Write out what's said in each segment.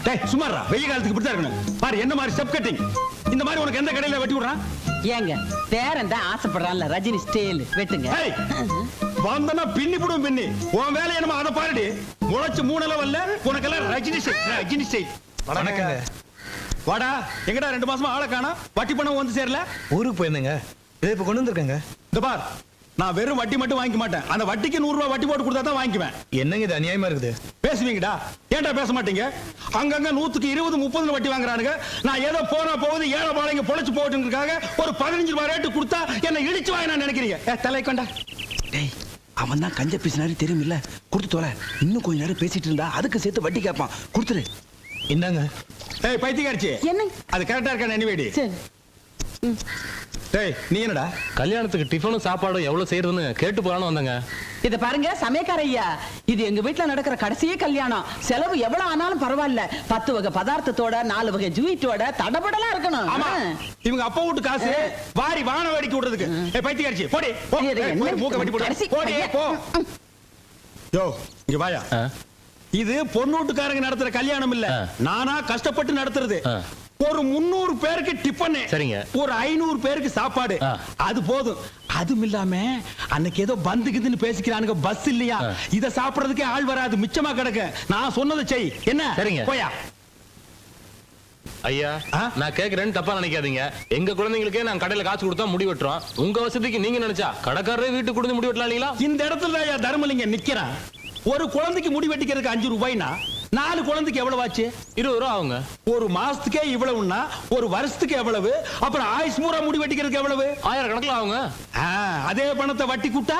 டேய் சுமாரா, வெயில் காலத்துக்கு இப்படி தான் இருக்கணும். பாரு என்ன மாதிரி ஸ்டெப் கட்டிங். இந்த மாதிரி உனக்கு எந்த கடையில வெட்டி விடுறான்? ஏங்க பேரன் தான் ஆசைப்படுறான்ல, ரஜினி ஸ்டைல் வெட்டுங்க. வந்தனா பின்னி புடும் பின்னி. உன் வேலை என்னமா அதை பாருடி. முளைச்சு 3 லெவல்ல உனக்கெல்லாம் ரஜினி ஸ்டைல், ரஜினி ஸ்டைல். வணக்கங்க. வாடா, எங்கடா 2 மாசமா ஆளை காணோம்? வட்டி பணம் வந்து சேரல? ஊருக்கு போயிருந்தேங்க. இதை இப்ப கொண்டு வந்திருக்கேங்க. இந்த பார், நான் வெறும் வட்டி மட்டும் வாங்கிக்க மாட்டேன். அந்த வட்டிக்கு 100 ரூபாய் வட்டி போட்டு கொடுத்தா தான் வாங்கிக்குவேன். என்னங்க இது அநியாயமா இருக்குது? பேசுவீங்கடா, ஏன்டா பேச மாட்டீங்க? அங்கங்க 100க்கு 20, 30 வட்டி வாங்குறானுங்க. நான் ஏதோ போனா போகுது ஏழை பாளைங்க பொழைச்சு போட்டுங்கிறதுக்காக ஒரு 15 ரூபாய் ரேட்டு கொடுத்தா என்ன இடிச்சு வாங்க நான் நினைக்கிறீங்க? தலை கொண்டா. டேய், அவன் தான் கஞ்ச பேசினாரு தெரியுமில்ல, கொடுத்து தோல. இன்னும் கொஞ்ச நேரம் பேசிட்டு இருந்தா அதுக்கு சேர்த்து வட்டி கேட்பான், கொடுத்துரு. என்னங்க? ஏய் பைத்தியக்காரச்சி, என்ன அது கரெக்டா இருக்கா? எனிவேடி சரி. டேய் நீ என்னடா? கல்யாணத்துக்கு டிஃபனும் சாப்பாடும் எவ்வளவு செய்யறதுன்னு கேட்டு போறான்னு வந்தாங்க. இத பாருங்க சமயக்கார ஐயா, இது எங்க வீட்டுல நடக்கிற கடைசியே கல்யாணம். செலவு எவ்வளவு ஆனாலும் பரவாயில்ல. 10 வகை பதார்த்தத்தோட 4 வகை ஜூயிட்டோட தடபடலாம் இருக்கணும். ஆமா, இவங்க அப்பா வீட்டு காசு வாரி வான வேடிக்கை விடுறதுக்கு. ஏய் பைத்தியக்காரச்சி, போடி போ. போய் மூக்க வெட்டி போடு. போடி போ. யோ இங்க வாயா. இது பொண்ணு வீட்டுக்காரங்க நடத்துற கல்யாணம் இல்ல, நானா கஷ்டப்பட்டு நடத்துறது. ஒரு 300 பேருக்கு டிஃபன், சரிங்க, ஒரு 500 பேருக்கு சாப்பாடு, அது போதும். அதுவும் இல்லாம அன்னைக்கு ஏதோ பந்துக்குதுன்னு பேசிக்கிறானுங்க, பஸ் இல்லையா, இத சாப்பிடுறதுக்கே ஆள் வராது, மிச்சமா கிடக்கு. நான் சொன்னதை செய். என்ன? சரிங்க போயா. ஐயா நான் கேக்குறேன்னு தப்பா நினைக்காதீங்க. எங்க குழந்தைங்களுக்கே நான் கடையில காசு கொடுத்தா முடி வெட்டுறோம். உங்க வசதிக்கு நீங்க நினைச்சா கடைக்காரரே வீட்டுக்கு கொடுத்து முடி வெட்டலாம் இல்லீங்களா? இந்த இடத்துல ஐயா தர்மலிங்கம் நிக்கிறான். ஒரு குழந்தைக்கு முடி வெட்டிக்கிறதுக்கு 5 ரூபாய்னா 4 குழந்தைக்கு எவ்வளவு ஆச்சு? 20 ரூபா ஆகுங்க. ஒரு மாசத்துக்கே இவ்வளவுன்னா ஒரு வருஷத்துக்கு எவ்வளவு? அப்புறம் ஆயுஷ் பூரா முடி வெட்டிக்கிறதுக்கு எவ்வளவு? 1000 கணக்குல ஆகுங்க. அதே பணத்தை வட்டி கூட்டா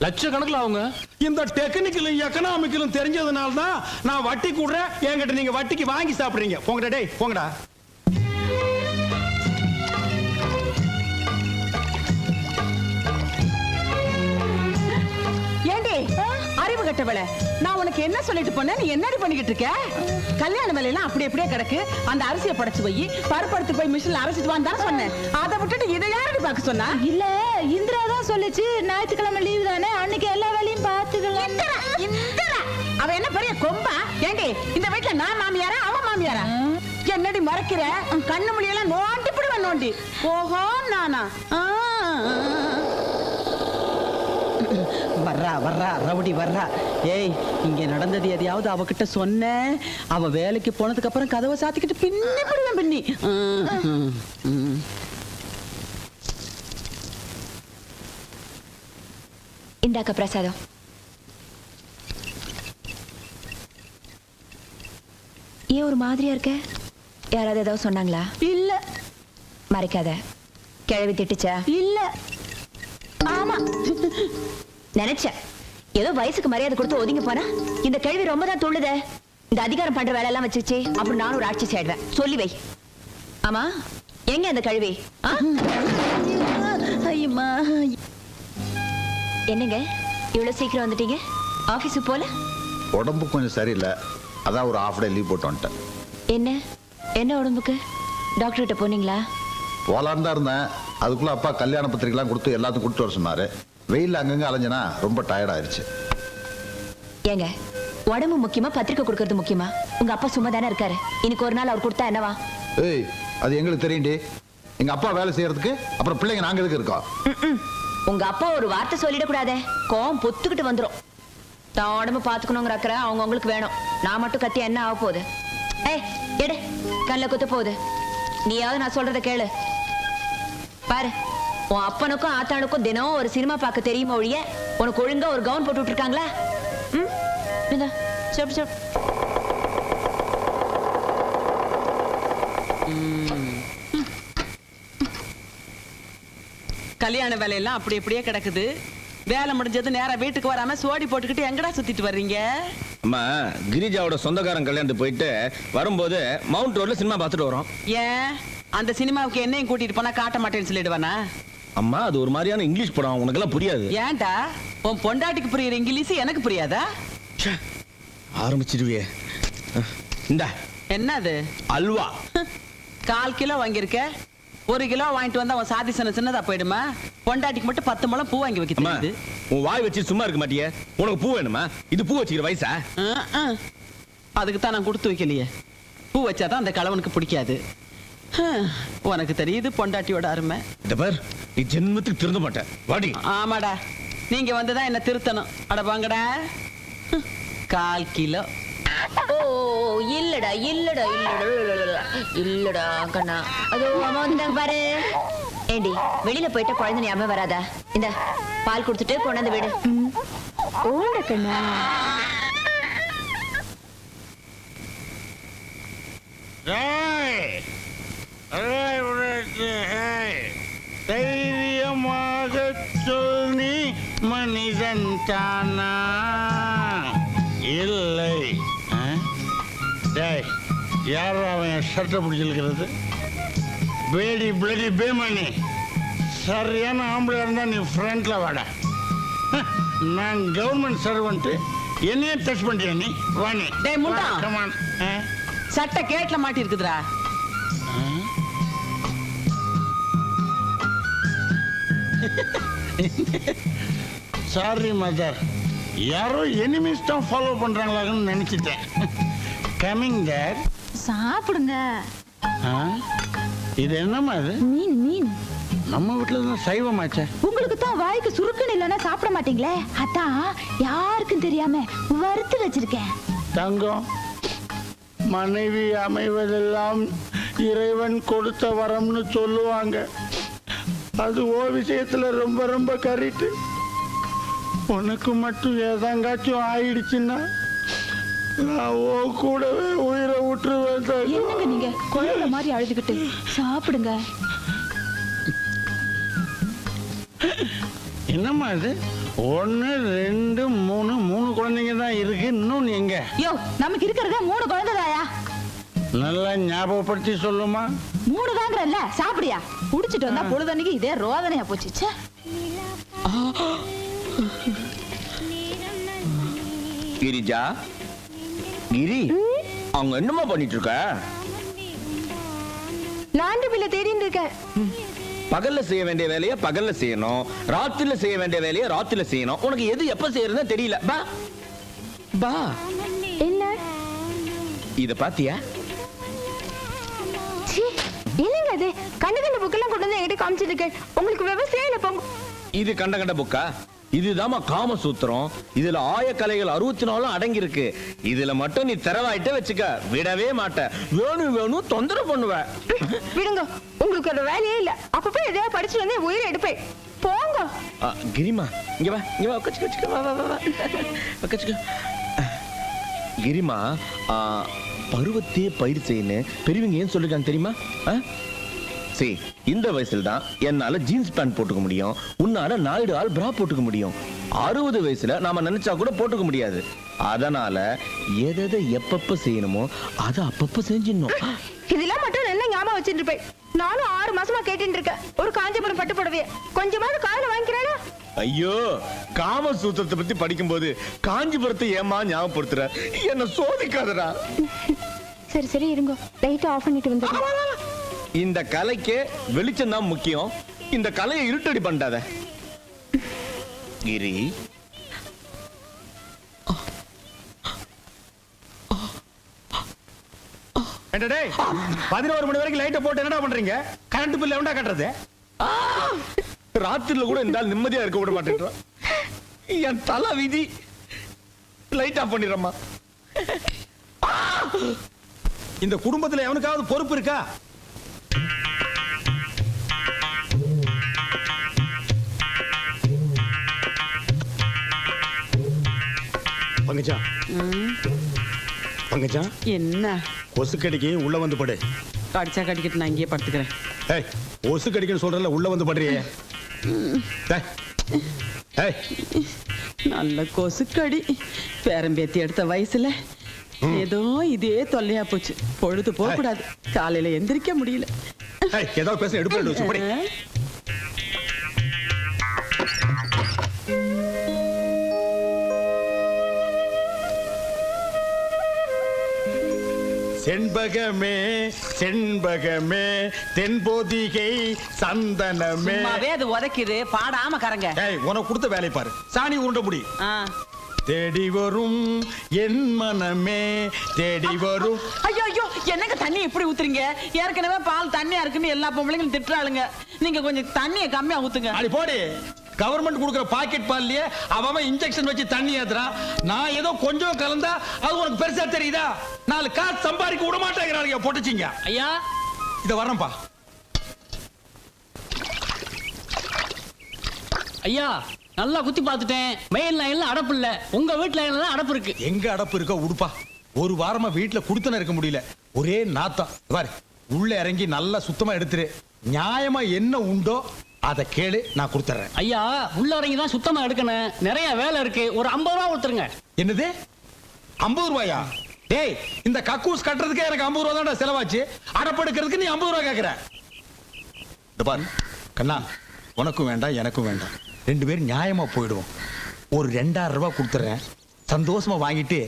லட்ச கணக்குல ஆகுங்க. இந்த டெக்னிக்கலும் எக்கனாமிக்கலும் தெரிஞ்சதுனால தான் நான் வட்டி கூடுறேன். என்கிட்ட நீங்க வட்டிக்கு வாங்கி சாப்பிடுறீங்க. போங்கடா டேய் போங்கடா. அறிவு கட்டவள, நான் உனக்கு என்ன சொல்லிட்டு போனேன், நீ என்னடி பண்ணிக்கிட்டு இருக்க? கல்யாண வேலையெல்லாம் அப்படி அப்படியே கிடக்கு. அந்த அரிசியை படைச்சு போய் பருப்படுத்து போய் மிஷின்ல அரைச்சிட்டு வான்னு தான் சொன்னேன். அதை விட்டுட்டு இதை யாரடி பார்க்க சொன்னா? இல்ல இந்திரா தான் சொல்லிச்சு, ஞாயிற்றுக்கிழமை லீவு தானே, அன்னைக்கு எல்லா வேலையும் பார்த்துக்கலாம். அவ என்ன பெரிய கொம்பா? ஏண்டி இந்த வீட்டுல நான் மாமியாரா அவன் மாமியாரா? என்னடி மறைக்கிற? கண்ணு முடியெல்லாம் நோண்டி பிடுவேன் நோண்டி. ஓஹோ நானா? வர்றா வர்றா ரவுடி வர்றா. ஏய், இங்க நடந்தது எதையாவது அவகிட்ட சொன்ன, அவ வேலைக்கு போனதுக்கு அப்புறம் கதவை சாத்திக்கிட்டு பின்னி பிடுவேன் பின்னி. இந்தாக்க பிரசாதம். ஏன் ஒரு மாதிரியா இருக்க? யாராவது ஏதாவது சொன்னாங்களா? இல்ல. மறைக்காத. கிழவி திட்டுச்சா? இல்ல. ஆமா நினைச்சேன். ஏதோ வயசுக்கு மரியாதை கொடுத்து ஒதுங்கி போனா இந்த கேள்வி ரொம்ப தான் தோணுதே. இந்த அதிகாரம் பண்ற வேலை எல்லாம் வச்சுச்சு அப்புறம் நானும் ஒரு ஆட்சி செய்வேன். சொல்லி வை. ஆமா எங்க அந்த கழுவி? என்னங்க இவ்வளவு சீக்கிரம் வந்துட்டீங்க? ஆபீஸுக்கு போல? உடம்பு கொஞ்சம் சரியில்லை, அதான் ஒரு ஹாஃப் டே லீவ் போட்டு வந்துட்டேன். என்ன என்ன உடம்புக்கு? டாக்டர் கிட்ட போனீங்களா? போலான்னு தான் இருந்தேன். அதுக்குள்ள அப்பா கல்யாண பத்திரிக்கைலாம் கொடுத்து எல்லாத்தையும் கொடுத்து வர சொன்னாரு. வெயில் அங்கங்க அலைஞ்சனா ரொம்ப டயர்ட் ஆயிடுச்சு. ஏங்க உடம்பு முக்கியமா பத்திரிக்கை கொடுக்கறது முக்கியமா? உங்க அப்பா சும்மா தானே இருக்காரு. இன்னைக்கு ஒரு நாள் அவர் கொடுத்தா என்னவா? ஏய், அது எங்களுக்கு தெரியும்டி. எங்க அப்பா வேலை செய்யறதுக்கு அப்புறம் பிள்ளைங்க நாங்க எதுக்கு இருக்கோம்? உங்க அப்பா ஒரு வார்த்தை சொல்லிடக்கூடாதே, கோவம் பொத்துக்கிட்டு வந்துரும். தான் உடம்பு பாத்துக்கணுங்கிற அக்கறை அவங்க உங்களுக்கு வேணும். நான் மட்டும் கத்தி என்ன ஆக போகுது? ஏய் எடு, கண்ணில் குத்த போகுது. நீயாவது நான் சொல்றத கேளு. பாரு, உன் அப்பனுக்கும் ஆத்தானுக்கும் தினம் ஒரு சினிமா பார்க்க தெரியுமா ஒழிய உனக்கு ஒழுங்கா ஒரு கவுன் போட்டு விட்டுருக்காங்களா? கல்யாண வேலையெல்லாம் அப்படி அப்படியே கிடக்குது. வேலை முடிஞ்சது நேரா வீட்டுக்கு வராம சோடி போட்டுக்கிட்டு எங்கடா சுத்திட்டு வர்றீங்க? அம்மா, கிரிஜாவோட சொந்தக்காரன் கல்யாணத்துக்கு போயிட்டு வரும்போது மவுண்ட் ரோட்ல சினிமா பார்த்துட்டு வரோம். ஏன் அந்த சினிமாவுக்கு என்னையும் கூட்டிட்டு போனா காட்ட மாட்டேன்னு சொல்லிடுவானா? அம்மா, அது ஒரு மாதிரியான இங்கிலீஷ் படம், உனக்கெல்லாம் புரியாது. ஏன்டா உன் பொண்டாட்டிக்கு புரியுற இங்கிலீஷ் எனக்கு புரியாதா? ஆரம்பிச்சிடுவியே. இந்தா என்னது? அல்வா. 1/4 கிலோ வாங்கியிருக்க. 1 கிலோ வாங்கிட்டு வந்தா உன் சாதி சின்னதா போயிடுமா? பொண்டாட்டிக்கு மட்டும் 10 முழம் பூ வாங்கி வைக்க தெரியுது. உன் வாய் வச்சு சும்மா இருக்க மாட்டியே. உனக்கு பூ வேணுமா? இது பூ வச்சுக்கிற வயசா? அதுக்கு தான் நான் கொடுத்து வைக்கலையே. பூ வச்சாதான் அந்த கலவனுக்கு பிடிக்காது. உனக்கு தெரியுது பொண்டாட்டியோட அருமை. இந்த பார், நீ ஜென்மத்துக்கு திருந்த மாட்டேன். வாடி. ஆமாடா, நீங்க வந்துதான் என்ன திருத்தணும். அட வாங்கடா. 1/4 கிலோ. ஓ இல்லடா இல்லடா இல்லடா இல்லடா கண்ணா. அதோ அம்மா வந்துட்டாங்க பாரு. ஏண்டி வெளியில போயிட்ட குழந்தை ஞாபகம் வராதா? இந்த பால் குடுத்துட்டு கொண்டாந்து விடு. ஓட கண்ணா. தைரியமாக சொல், மனிதன் தானா? இல்லை. யாரோ அவன் சட்டை பிடிச்சிருக்கிறது? பேடி பிளடி பேமணி, சரியான ஆம்பளை இருந்தா நீ ஃப்ரண்ட்ல வாடா. நான் கவர்மெண்ட் சர்வெண்ட், என்னையே டச் பண்றியா நீ? வாணி. டேய் முண்டா, கமான். சட்டை கேட்ல மாட்டி இருக்குதுடா. சாரி மதர், யாரோ எனிமீஸ் தான் ஃபாலோ பண்றாங்களான்னு நினைச்சிட்டேன். Coming there. சாப்பிடுங்க. இது என்னம்மா இது? மீன் மீன். நம்ம வீட்டுல தான் சைவமாச்சே. உங்களுக்கு தான் வாய்க்கு சுருக்குன்னு இல்லைன்னா சாப்பிட மாட்டீங்களே, அதான் யாருக்கும் தெரியாம வறுத்து வச்சிருக்கேன். தங்கம், மனைவி அமைவதெல்லாம் இறைவன் கொடுத்த வரம்னு சொல்லுவாங்க. அது ஓ விஷயத்துல ரொம்ப ரொம்ப கரெக்ட். உனக்கு மட்டும் ஏதாங்காச்சும் ஆயிடுச்சுன்னா நான் ஓ கூடவே உயிரை விட்டுருவேன். என்னங்க நீங்க குழந்தை மாதிரி அழுதுகிட்டு? சாப்பிடுங்க. என்னம்மா இது? 1 2 3 குழந்தைங்க தான் இருக்கு. இன்னும் எங்க? யோ, நமக்கு இருக்கிறதே 3 குழந்தைதாயா? நல்லா ஞாபகப்படுத்தி சொல்லுமா. 3 தாங்கறல்ல, சாப்பிடியா? குடிச்சிட்டு வந்தா பொழுதன்னைக்கு இதே ரோதனையா போச்சு. ச்சே. கிரிஜா, கிரி, அவங்க என்னமா பண்ணிட்டு இருக்க? நான் பிள்ளை தேடிட்டு இருக்கேன். பகல்ல செய்ய வேண்டிய வேலையை பகல்ல செய்யணும், ராத்திரில செய்ய வேண்டிய வேலையை ராத்திரில செய்யணும். உனக்கு எது எப்ப செய்யறதுன்னு தெரியல. பா பா. என்ன இத பாத்தியா? என்னங்க அது? கண்ட கண்ட புக்கெல்லாம் கொண்டு வந்து என்கிட்ட காமிச்சிட்டு இருக்க. உங்களுக்கு விவசாயம் இல்ல போங்க. இது கண்ட கண்ட புக்கா? இதுதாமா காம சூத்திரம். இதுல ஆயக்கலைகள் 64 அடங்கி இருக்கு. இதுல மட்டும் நீ திறவாயிட்ட வச்சுக்க, விடவே மாட்ட. வேணும் வேணும் தொந்தரவு பண்ணுவ. விடுங்க, உங்களுக்கு ஒரு வேலையே இல்ல. அப்பப்ப எதையா படிச்சு வந்து உயிரை எடுப்பேன். போங்க. கிரிமா, இங்க வா, இங்க வா, உட்காச்சுக்க, வா வா வா, உட்காச்சுக்க. கிரிமா, பருவத்தையே பயிர் செய்யணும் பெரியவங்க ஏன் சொல்லிருக்காங்க தெரியுமா? சரி, இந்த வயசுல தான் என்னால ஜீன்ஸ் பேண்ட் போட்டுக்க முடியும், உன்னால 4 ஆள் பிரா போட்டுக்க முடியும். 60 வயசுல நாம நினைச்சா கூட போட்டுக்க முடியாது. அதனால எதை எப்பப்ப செய்யணுமோ அதை அப்பப்ப செஞ்சிடணும். இதெல்லாம் மட்டும் என்ன ஞாபகம் வச்சுட்டு இருப்பேன். நானும் 6 மாசமா கேட்டுட்டு இருக்கேன். ஒரு காஞ்சிபுரம் பட்டு புடவைய கொஞ்சமாவது காலையில வாங்கிக்கிறேனா? ஐயோ, காம சூத்திரத்தை பத்தி படிக்கும்போது காஞ்சிபுரத்தை ஏமா ஞாபகப்படுத்துற? என்ன சோதிக்காதடா. சரி சரி இருங்க, லைட் ஆஃப் பண்ணிட்டு வந்துடுறேன். இந்த கலைக்கு வெளிச்சம் தான் முக்கியம். இந்த கலையை இருட்டடி பண்ணாத கிரி. என்னடே 11 மணி வரைக்கும் லைட்டை போட்டு என்னடா பண்றீங்க? கரண்ட் பில் எவன்டா கட்டுறது? ராத்திரில கூட இந்த நிம்மதியா இருக்க விட மாட்டேன்றான். என் தலை விதி. லைட் ஆஃப் பண்ணிடுறமா. இந்த குடும்பத்துல எவனுக்காவது பொறுப்பு இருக்கா? பங்கஜா, பங்கஜா, என்ன கொசு கடிக்கு உள்ள வந்து படு. கடிச்சா கடிக்கிட்டு நான் இங்கேயே படுத்துக்கிறேன். ஏய், கொசு கடிக்குன்னு சொல்றல, உள்ள வந்து படுறியே. ஏய், நல்ல கொசுக்கடி. பேரம்பேத்தி எடுத்த வயசுல ஏதோ இதே தொல்லையா போச்சு. பொழுது போக கூடாது, காலையில எந்திரிக்க முடியல. ஏய், ஏதாவது பேச எடுப்பு படி. செண்பகமே செண்பகமே தென்போதிகை சந்தனமே. அது உதைக்குது, பாடாம கரங்க. ஏய், உனக்கு கொடுத்த வேலை பாரு. சாணி உருண்ட முடி. தேடி வரும் என் மனமே தேடி வரும். ஐயோ ஐயோ என்னங்க தண்ணி இப்படி ஊத்துறீங்க? ஏற்கனவே பால் தண்ணியா இருக்குன்னு எல்லா பொம்பளைங்களும் திட்டுறாளுங்க. நீங்க கொஞ்சம் தண்ணியை கம்மியா ஊத்துங்க. அடி போடி. கவர்மெண்ட் கொடுக்குற பாக்கெட் பால்லையே அவன் இன்ஜெக்ஷன் வச்சு தண்ணி ஏத்துறான். நான் ஏதோ கொஞ்சம் கலந்தா அது உனக்கு பெருசா தெரியுதா? 4 காசு சம்பாதிக்க விட மாட்டேங்கிறாங்க போட்டுச்சிங்க. ஐயா இத வரேன்ப்பா. ஐயா நல்லா குத்தி பார்த்துட்டேன். மெயின் லைன்ல அடப்பு இல்ல. உங்க வீட்டு லைன்ல தான் அடப்பு இருக்கு. எங்க அடப்பு இருக்க உடுப்பா. ஒரு வாரமா வீட்டுல குடுத்தன இருக்க முடியல. ஒரே நாத்தம். பாரு உள்ள இறங்கி நல்லா சுத்தமா எடுத்துரு. நியாயமா என்ன உண்டோ அதை கேளு, நான் கொடுத்துறேன். ஐயா உள்ள இறங்கி தான் சுத்தமா எடுக்கணும். நிறைய வேலை இருக்கு. ஒரு 50 ரூபா கொடுத்துருங்க. என்னது 50 ரூபாயா? டேய் இந்த கக்கூஸ் கட்டுறதுக்கே எனக்கு 50 ரூபா தான் செலவாச்சு. அடப்படுக்கிறதுக்கு நீ 50 ரூபா கேக்குற. இந்த பாரு கண்ணா, உனக்கும் வேண்டாம் எனக்கும் வேண்டாம். 2 பேரும் நியாயமா போயிடுவோம். ஒரு 2000 ரூபாய் கொடுத்துறேன். சந்தோஷமா வாங்கிட்டு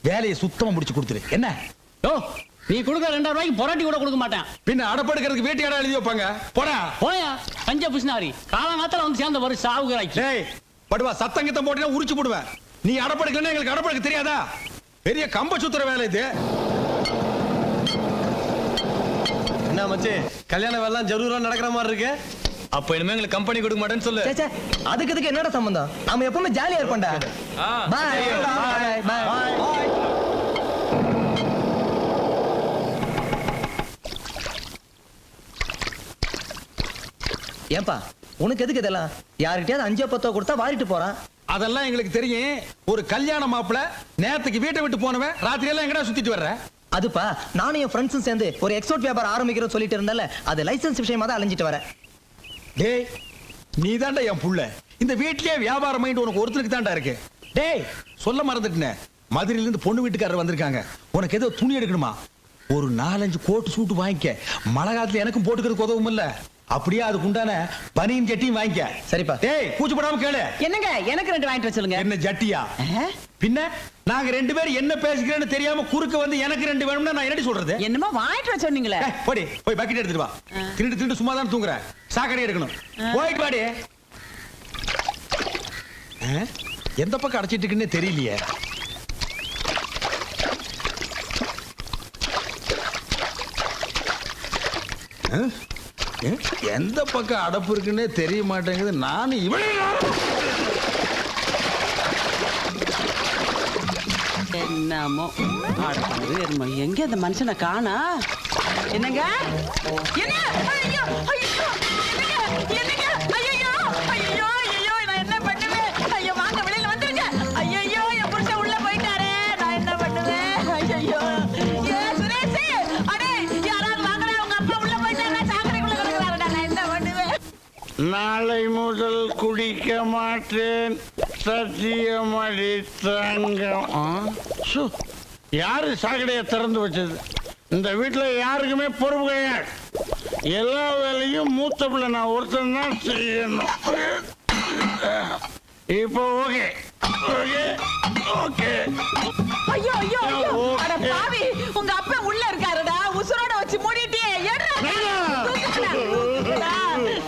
வேலையை சுத்தமா முடிச்சு கொடுத்துரு. என்ன? ஓ நீ கொடுக்க 2000 ரூபாய்க்கு பொராட்டி கூட கொடுக்க மாட்டேன். பின்ன அடப்படுக்கிறதுக்கு வீட்டு இடம் எழுதி வைப்பாங்க. போடா போயா பஞ்ச புஷ்னாரி. காலங்காத்தால வந்து சேர்ந்த ஒரு சாவுகிறாய்க்கு. டேய் படுவா, சத்தங்கத்தம் போட்டீங்கன்னா உரிச்சு போடுவேன். நீ அடப்படுக்கலன்னா எங்களுக்கு அடப்படுக்க தெரியாதா? பெரிய கம்ப சுத்துற வேலை இது. என்ன மச்சி, கல்யாண வேலை ஜரூரா நடக்கிற மாதிரி இருக்கு. அப்ப இனிமே எங்களுக்கு கம்பெனி கொடுக்க மாட்டேன்னு சொல்லு. அதுக்கு என்னடா சம்பந்தம்? நாம எப்பவுமே ஜாலியா இருப்போம்டா. பாய் பாய் பாய். ஏன்பா உனக்கு எதுக்கு இதெல்லாம்? யார்கிட்டயாவது 5-10 கொடுத்தா வாரிட்டு போறான். அதெல்லாம் எங்களுக்கு தெரியும். ஒரு கல்யாண மாப்பிள நேத்துக்கு வீட்டை விட்டு போனவன் ராத்திரி எல்லாம் எங்கடா சுத்திட்டு வர்ற? அதுப்பா நானும் என் ஃப்ரெண்ட்ஸும் சேர்ந்து ஒரு எக்ஸ்போர்ட் வியாபாரம் ஆரம்பிக்கிறோம் சொல்லிட்டு இருந்தல, அது லைசன்ஸ் விஷயமா தான் அலைஞ்சிட்டு வரேன். டேய் நீ தாண்டா என் புள்ள. இந்த வீட்லயே வியாபாரம் மைண்ட் உனக்கு ஒருத்தருக்கு தாண்டா இருக்கு. டேய் சொல்ல மறந்துட்டேன். மதுரையில இருந்து பொண்ணு வீட்டுக்காரர் வந்திருக்காங்க. உனக்கு ஏதோ துணி எடுக்கணுமா? ஒரு 4-5 கோட் சூட் வாங்கிக்க. மழை காலத்துல எனக்கும் போட்டுக்கிறதுக்கு உதவும் இல்ல. அப்படியே அதுக்கு உண்டான பனியன் ஜட்டியும் வாங்கிக்க. சரிப்பா. டேய் கூச்சப்படாம கேளு. என்னங்க எனக்கு 2 வாங்கிட்டு வர சொல்லுங்க. என்ன ஜட்டியா? பின்ன நாங்க 2 பேரும் என்ன பேசிக்கிறேன்னு தெரியாம குறுக்க வந்து எனக்கு 2 வேணும்னா நான் என்னடி சொல்றது? என்னமோ வாங்கிட்டு வர சொன்னீங்களே. போடி போய் பக்கெட் எடுத்துட்டு வா. திருட்டு சும்மா தான் தூங்குற. சாக்கடை எடுக்கணும். போயிட்டு வாடி. எந்த பக்கம் அடைச்சிட்டு இருக்குன்னே தெரியலையே. எந்த பக்கம் அடப்பு இருக்குன்னே தெரிய மாட்டேங்குது. நானும் இவனே என்னமோ எங்க அந்த மனுஷனை காணா? என்னங்க? என்ன? ஐயோ ஐயோ என்னங்க? ஐயோ ஐயோ ஐயோ நான் என்ன பண்ணுவேன்? ஐயோ வாங்க வெளியில வந்துருங்க. ஐயோ என் புருஷன் உள்ள போயிட்டாரே. நான் என்ன பண்ணுவேன்? ஐயோ ஏ சுரேஷ், அடே யாராவது வாங்கடா. உங்க அப்பா உள்ள போயிட்டாரா? சாக்கடைக்குள்ள கிடக்குறாருடா. நான் என்ன பண்ணுவேன்? நாளை முதல் குடிக்க மாட்டேன் சத்தியமடி தங்கம். யாரு சாக்கடையை திறந்து வச்சது? இந்த வீட்டில் யாருக்குமே பொறுப்பு கிடையாது. எல்லா வேலையும் மூத்த பிள்ளை நான் ஒருத்தன் தான் செய்யணும். இப்போ ஓகே ஓகே ஓகே. ஐயோ ஐயோ ஐயோ அட பாவி, உங்க அப்பா உள்ள இருக்காருடா. உசுரோட வச்சு மூடிட்டியே. ஏடா தூக்குடா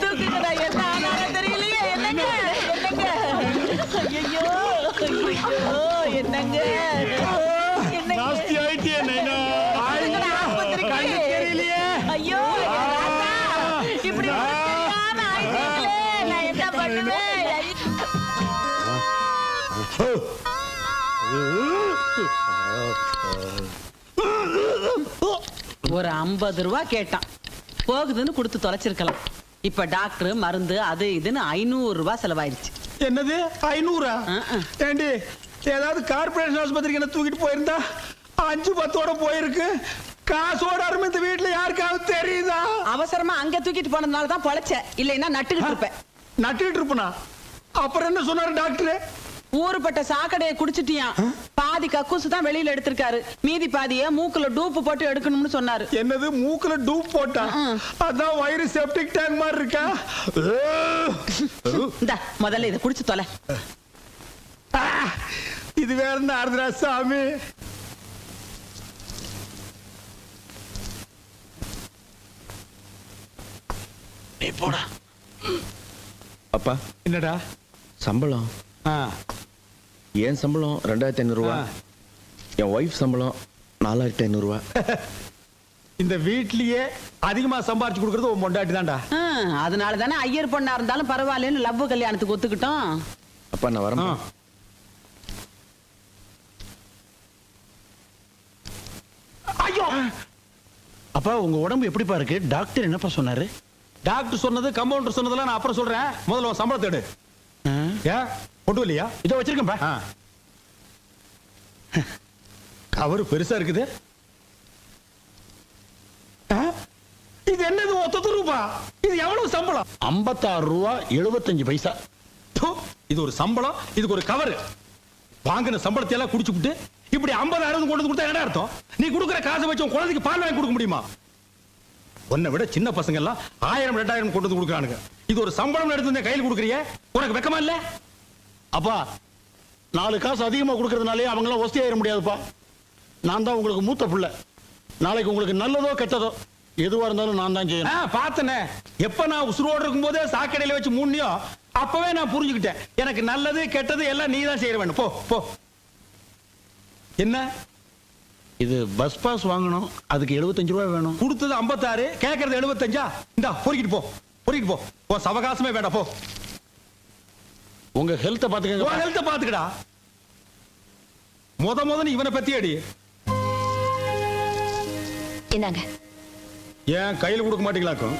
தூக்குடா. என்ன ஆனாலும் தெரியலையே. என்னங்க என்னங்க? ஐயோ ஐயோ என்னங்க நாஸ்தி ஆயிட்டியே நைனா. தெரியலையே. ஐயோ இப்படி நான் என்ன பண்ணுவேன்? ஒரு 50 ரூபா கேட்டான். போகுதுன்னு கொடுத்து தொலைச்சிருக்கலாம். இப்ப டாக்டர் மருந்து அது இதுன்னு 500 ரூபாய் செலவாயிருச்சு. என்னது 500? ஏண்டி ஏதாவது கார்பரேஷன் ஆஸ்பத்திரிக்கு என்ன தூக்கிட்டு போயிருந்தா 5-10ஓட போயிருக்கு. காசோட அருமை இந்த வீட்டுல யாருக்காவது தெரியுதா? அவசரமா அங்க தூக்கிட்டு போனதுனால தான் பொழைச்ச. இல்லைன்னா நட்டுக்கிட்டு இருப்பேன். நட்டுக்கிட்டு இருப்பனா? அப்புறம் என்ன சொன்னாரு டாக்டர்? ஊருப்பட்ட சாக்கடையை குடிச்சிட்டியான். பாதி கக்கூசு தான் வெளியில எடுத்திருக்காரு. மீதி பாதிய மூக்குல டூப்பு போட்டு எடுக்கணும்னு சொன்னாரு. என்னது மூக்குல டூப் போட்டா? அதான் வயிறு செப்டிக் டேங்க் மாதிரி இருக்கா? இந்த முதல்ல இதை குடிச்சு தொலை. இது வேற என்ன ஆறுதுரா சாமி? நீ போடா. அப்பா என்னடா சம்பளம்? என் சம்பளம் 2500 ரூபா, என் ஒய்ஃப் சம்பளம் 4500 ரூபா. இந்த வீட்லயே அதிகமா சம்பாரிச்சு கொடுக்கறது உன் பொண்டாட்டி தான்டா. அதனால தானே ஐயர் பொண்ணா இருந்தாலும் பரவாயில்லன்னு லவ் கல்யாணத்துக்கு ஒத்துக்கிட்டோம். அப்பா நான் வரேன். ஐயோ அப்பா உங்க உடம்பு எப்படிப்பா இருக்கு? டாக்டர் என்னப்பா சொன்னாரு? டாக்டர் சொன்னது கம்பவுண்டர் சொன்னதெல்லாம் நான் அப்புறம் சொல்றேன். முதல்ல உன் சம்பளத்தை எடு. ஏன் கொண்டு வரலையா? இதோ வச்சிருக்கேன்ப்பா. கவரு பெருசா இருக்குது. இது என்னது? 1 ரூபா. இது எவ்வளவு சம்பளம்? 56 ரூபா 75 பைசா. இது ஒரு சம்பளம், இதுக்கு ஒரு கவர். வாங்கின சம்பளத்தை எல்லாம் குடிச்சுட்டு இப்படி 50,000 கொண்டு கொடுத்தா என்ன அர்த்தம்? நீ கொடுக்குற காசை வச்சு உன் குழந்தைக்கு பால் வாங்கி கொடுக்க முடியுமா? உன்னை விட சின்ன பசங்க எல்லாம் 1000 2000 கொண்டு வந்து கொடுக்குறானுங்க. இது ஒரு சம்பளம் எடுத்து கையில் கொடுக்குறிய, உனக்கு வெக்கமா இல்ல? அப்பா 4 காசு அதிகமா கொடுக்கறதுனாலே அவங்க எல்லாம் ஒஸ்தி ஆயிட முடியாதுப்பா. நான் தான் உங்களுக்கு மூத்த பிள்ளை. நாளைக்கு உங்களுக்கு நல்லதோ கெட்டதோ எதுவா இருந்தாலும் நான் தான் செய்யணும். பார்த்தனே, எப்ப நான் உசுரோடு இருக்கும் போதே சாக்கடையில வச்சு மூணியோ அப்பவே நான் புரிஞ்சுக்கிட்டேன். எனக்கு நல்லது கெட்டது எல்லாம் நீ தான் செய்ய வேண்டும். போ போ. என்ன இது பஸ் பாஸ் வாங்கணும், அதுக்கு 75 ரூபாய் வேணும். கொடுத்தது 56, கேட்கறது 75. இந்தா பொறுக்கிட்டு போ, பொறுக்கிட்டு போ. போ, சவகாசமே வேண்டாம் போ. உங்க ஹெல்த்தை பாத்துக்கங்க. உன் ஹெல்த்தை பாத்துக்கடா. முதன்னு இவனை பத்தி அடி. இந்தாங்க. ஏன் கையில் கொடுக்க மாட்டீங்களாக்கும்?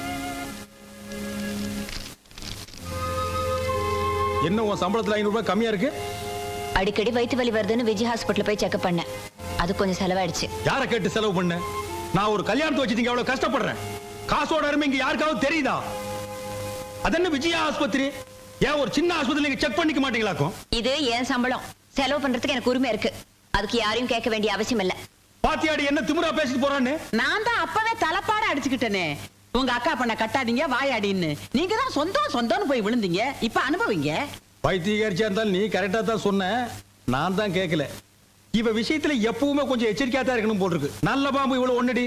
என்ன உன் சம்பளத்துல 500 ரூபாய் கம்மியா இருக்கு? அடிக்கடி வயிற்று வலி வருதுன்னு விஜய் ஹாஸ்பிட்டல் போய் செக்அப் பண்ணேன். அது கொஞ்சம் செலவாயிடுச்சு. யாரை கேட்டு செலவு பண்ண? நான் ஒரு கல்யாணத்தை வச்சுட்டீங்க, எவ்வளவு கஷ்டப்படுறேன். காசோட அருமை இங்க யாருக்காவது தெரியுதா? அதென்ன விஜயா ஆஸ்பத்திரி? ஏன் ஒரு சின்ன ஆஸ்பத்திரி நீங்க செக் பண்ணிக்க மாட்டீங்களாக்கும்? இது என் சம்பளம். செலவு பண்றதுக்கு எனக்கு உரிமை இருக்கு. அதுக்கு யாரையும் கேட்க வேண்டிய அவசியம் இல்ல. பாத்தியாடி என்ன திமிரா பேசிட்டு போறான்னு? நான் தான் அப்பவே தலைப்பாட அடிச்சுக்கிட்டேனே. உங்க அக்கா பண்ண கட்டாதீங்க வாயாடின்னு. நீங்க தான் சொந்தம்னு போய் விழுந்தீங்க. இப்ப அனுபவிங்க. பைத்தியக்காரிச்சா இருந்தாலும் நீ கரெக்டா தான் சொன்ன. நான் தான் கேட்கல. இவ விஷயத்துல எப்பவுமே கொஞ்சம் எச்சரிக்கையா தான் இருக்கணும் போல் இருக்கு. நல்ல பாம்பு இவ்வளவு ஒன்னடி.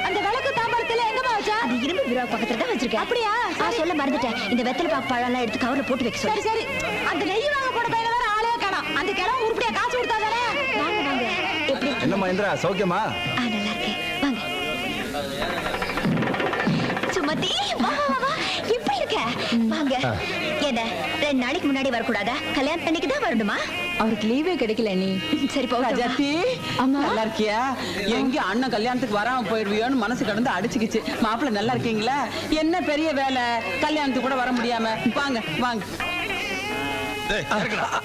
அந்த விளக்கு தாம்பாளத்துல எங்கமா வச்சா? அது இரும்பு பீரோ பக்கத்துல தான் வச்சிருக்கேன். அப்படியா? சொல்ல மறந்துட்டேன். இந்த வெத்தலை பாக்கு பழம் எல்லாம் எடுத்து கவர்ல போட்டு வைக்க சொல்லு. சரி அந்த நெய் வாங்க போட பையில வேற ஆளே காணோம். அந்த கிழமை உருப்படியா காசு கொடுத்தாதானே? வாங்க வாங்க. எப்படி என்னம்மா இந்திரா, சௌக்கியமா? நல்லா இருக்கேன். வாங்க. சுமதி வா வா வா. எப்படி இருக்க? வாங்க. என்ன 2 நாளைக்கு முன்னாடி வரக்கூடாதா? கல்யாணம் பண்ணிக்கு தான் வரணுமா? அவருக்கு லீவே கிடைக்கல. நீ சரி போ. ராஜாத்தி நல்லா இருக்கியா? எங்க அண்ணன் கல்யாணத்துக்கு வராம போயிடுவியோன்னு மனசு கடந்து அடிச்சுக்கிச்சு. மாப்பிள்ள நல்லா இருக்கீங்களா? என்ன பெரிய வேலை, கல்யாணத்துக்கு கூட வர முடியாம. வாங்க வாங்க.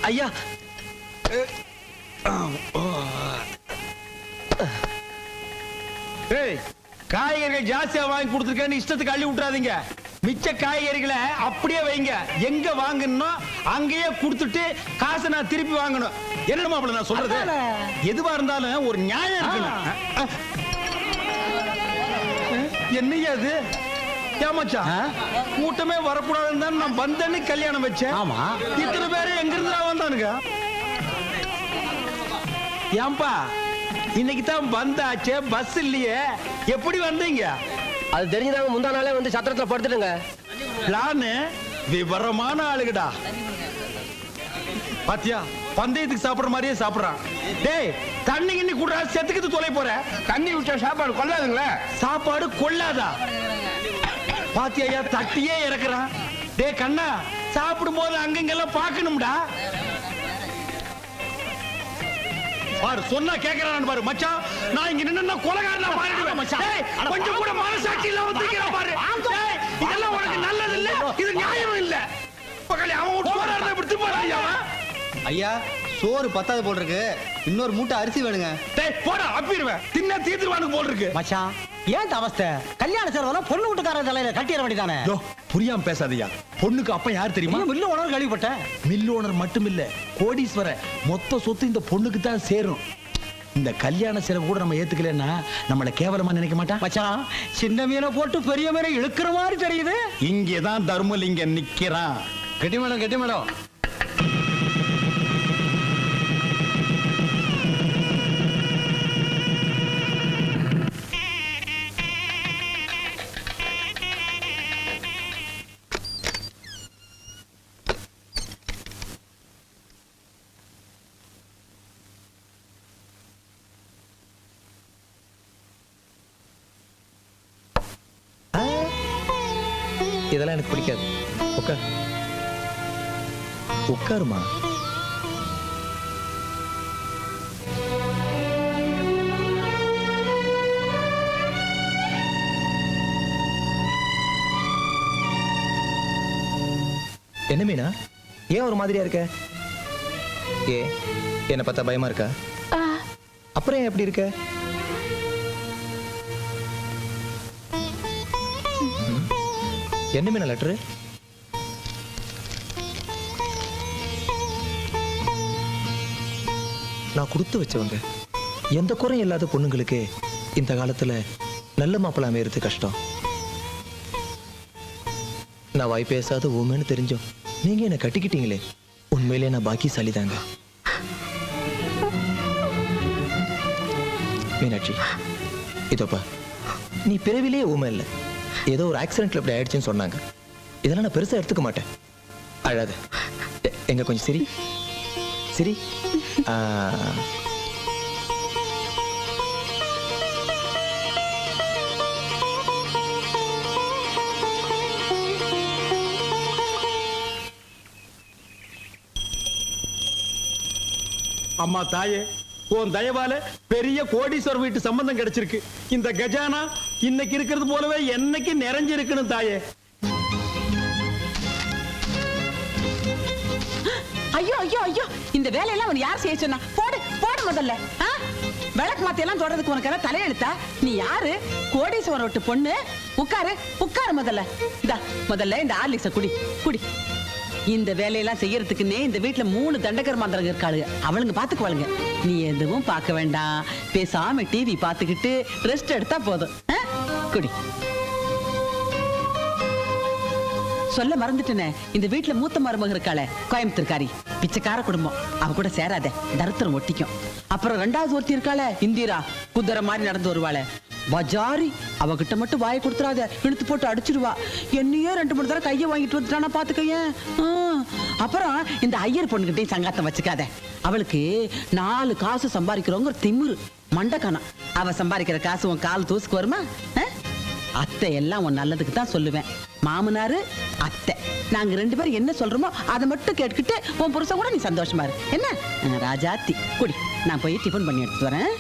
ஐயா காய்கறிகள் ஜாஸ்தியா வாங்கி கொடுத்துருக்கேன்னு இஷ்டத்துக்கு அள்ளி விட்டுறாதீங்க. மிச்ச காய்கறிகளை அப்படியே வைங்க. எங்க வாங்கணும் அங்கேயே கொடுத்துட்டு காசை நான் திருப்பி வாங்கணும். என்ன மாப்பிள்ள நான் சொல்றது? எதுவா இருந்தாலும் ஒரு நியாயம் இருக்கணும். என்னையா அது? ஏமாச்சா கூட்டமே வரக்கூடாதுன்னு தான் நான் வந்தேன்னு கல்யாணம் வச்சேன். ஆமா, இத்தனை பேரு எங்க இருந்து வந்தானுங்க? ஏன்பா இன்னைக்கு தான் வந்தாச்சே, பஸ் இல்லையே, எப்படி வந்தீங்க? அது தெரிஞ்சதாங்க முந்தா நாளே வந்து சத்திரத்துல படுத்துடுங்க. பிளான் விவரமான ஆளுகடா. பாத்தியா பந்தயத்துக்கு சாப்பிடுற மாதிரியே சாப்பிடுறான். டேய் தண்ணி கிண்ணி கூடுறா, செத்துக்கிட்டு தொலை போற. தண்ணி விட்டா சாப்பாடு கொள்ளாதுங்களே. சாப்பாடு கொள்ளாதா? பாத்தியா தட்டியே இறக்குறான். டேய் கண்ணா, சாப்பிடும் போது அங்கங்கெல்லாம் பார்க்கணும்டா. பாரு சொன்னா கேக்குறான் பாரு. மச்சான் நான் இங்க நின்னா கொலைகாரனா மாறிடுவேன் மச்சான். கொஞ்சம் கூட மனசாட்சி இல்ல வந்துக்கிறான் பாரு. டேய் இதெல்லாம் உனக்கு நல்லது இல்ல, இது நியாயம் இல்ல. பக்கத்துல அவன் போறானே விட்டு போறான் அவன். ஐயா சோறு பத்தாது போல் இருக்கு, இன்னொரு மூட்டை அரிசி வேணுங்க. டேய் போடா அப்பிடுவேன். தின்ன தீத்துவானுக்கு போல் இருக்கு. மச்சான் ஏன் அவஸ்தை? கல்யாண செலவெல்லாம் பொண்ணு வீட்டுக்காரர் தலையில கட்டிட வேண்டியதானே? யோ புரியாம பேசாதயா. பொண்ணுக்கு அப்ப யார் தெரியுமா? மில்லு ஓனர் கேள்விப்பட்டேன். மில் ஓனர் மட்டும் இல்ல, கோடீஸ்வரர். மொத்த சொத்து இந்த பொண்ணுக்கு தான் சேரும். இந்த கல்யாண செலவு கூட நம்ம ஏத்துக்கலன்னா நம்மள கேவலமா நினைக்க மாட்டான். மச்சான் சின்ன மீனை போட்டு பெரிய மீனை இழுக்கிற மாதிரி தெரியுது. இங்கதான் தர்மலிங்கம் நிக்கிறான். கெட்டி மேடம் கெட்டி மேடம். இதெல்லாம் எனக்கு பிடிக்காது. உட்கார். உட்காருமா. என்ன மீனா, ஏன் ஒரு மாதிரியா இருக்க? என்ன பார்த்தா பயமா இருக்கா? அப்புறம் ஏன் எப்படி இருக்க? என்ன மீனா லெட்டரு? நான் கொடுத்து வச்சவங்க. எந்த குறையும் இல்லாத பொண்ணுங்களுக்கு இந்த காலத்துல நல்ல மாப்பிள்ளை அமையறது கஷ்டம். நான் வாய் பேசாத ஊமைன்னு தெரிஞ்சோம் நீங்க என்ன கட்டிக்கிட்டீங்களே, உண்மையிலே நான் பாக்கியசாலி தாங்க. மீனாட்சி, இதோப்பா, நீ பிறவிலேயே ஊமை இல்லை, ஏதோ ஒரு ஆக்சிடென்ட்ல இப்படி ஆயிடுச்சுன்னு சொன்னாங்க. இதெல்லாம் நான் பெருசா எடுத்துக்க மாட்டேன். அழாத. எங்க கொஞ்சம் சிரி சிரி. அம்மா தாயே, உன் தயவால பெரிய கோடீஸ்வரர் வீட்டு சம்பந்தம் கிடைச்சிருக்கு. இந்த கஜானா இன்னைக்கு இருக்கிறது போலவே என்னைக்கு நிறைஞ்சிருக்கணும் தாயே. ஐயோ ஐயோ ஐயோ, இந்த வேலையெல்லாம் அவன் யார் செய்ய சொன்னா? போடு போடு முதல்ல. விளக்கு மாத்தி எல்லாம் தொடறதுக்கு உனக்கு எல்லாம் தலையெழுத்தா? நீ யாரு? கோடீஸ்வரர் விட்டு பொண்ணு. உட்காரு உட்காரு முதல்ல. முதல்ல இந்த ஆர்லிக்ஸ குடி குடி. இந்த வேலையெல்லாம் செய்யறதுக்குன்னே இந்த வீட்டுல 3 தண்டகர் மாந்திரங்க இருக்காளுங்க. அவளுங்க பாத்துக்குவாளுங்க. நீ எதுவும் பார்க்க வேண்டாம், பேசாம டிவி பாத்துக்கிட்டு ரெஸ்ட் எடுத்தா போதும். குடி. சொல்ல மறந்துட்டேனே, இந்த வீட்டுல மூத்த மருமக இருக்காளே, கோயம்புத்தூர்காரி, பிச்சைக்கார குடும்பம். அவ கூட சேராத, தருத்திரம் ஒட்டிக்கும். அப்புறம் 2வது ஒருத்தி இருக்காளே, இந்திரா, குதிரை மாதிரி நடந்து வருவாளே, பஜாரி. அவகிட்ட மட்டும் வாயை கொடுத்துறாத, இழுத்து போட்டு அடிச்சிடுவா. என்னையே 2-3 தடவை கையை வாங்கிட்டு வந்துட்டானா பாத்துக்கைய. அப்புறம் இந்த ஐயர் பொண்ணுகிட்டையும் சங்காத்தம் வச்சுக்காத. அவளுக்கு 4 காசு சம்பாதிக்கிறவங்க திமிரு மண்டக்கானா. அவ சம்பாதிக்கிற காசு உன் கால் தூசுக்கு வருமா? அத்தை எல்லாம் உன் நல்லதுக்கு தான் சொல்லுவேன். மாமனாரு அத்தை, நாங்க 2 பேரும் என்ன சொல்றோமோ அதை மட்டும் கேட்டுக்கிட்டு உன் புருஷன் கூட நீ சந்தோஷமா இரு. என்ன ராஜாத்தி? குடி. நான் போய் டிஃபன் பண்ணி எடுத்து வரேன்.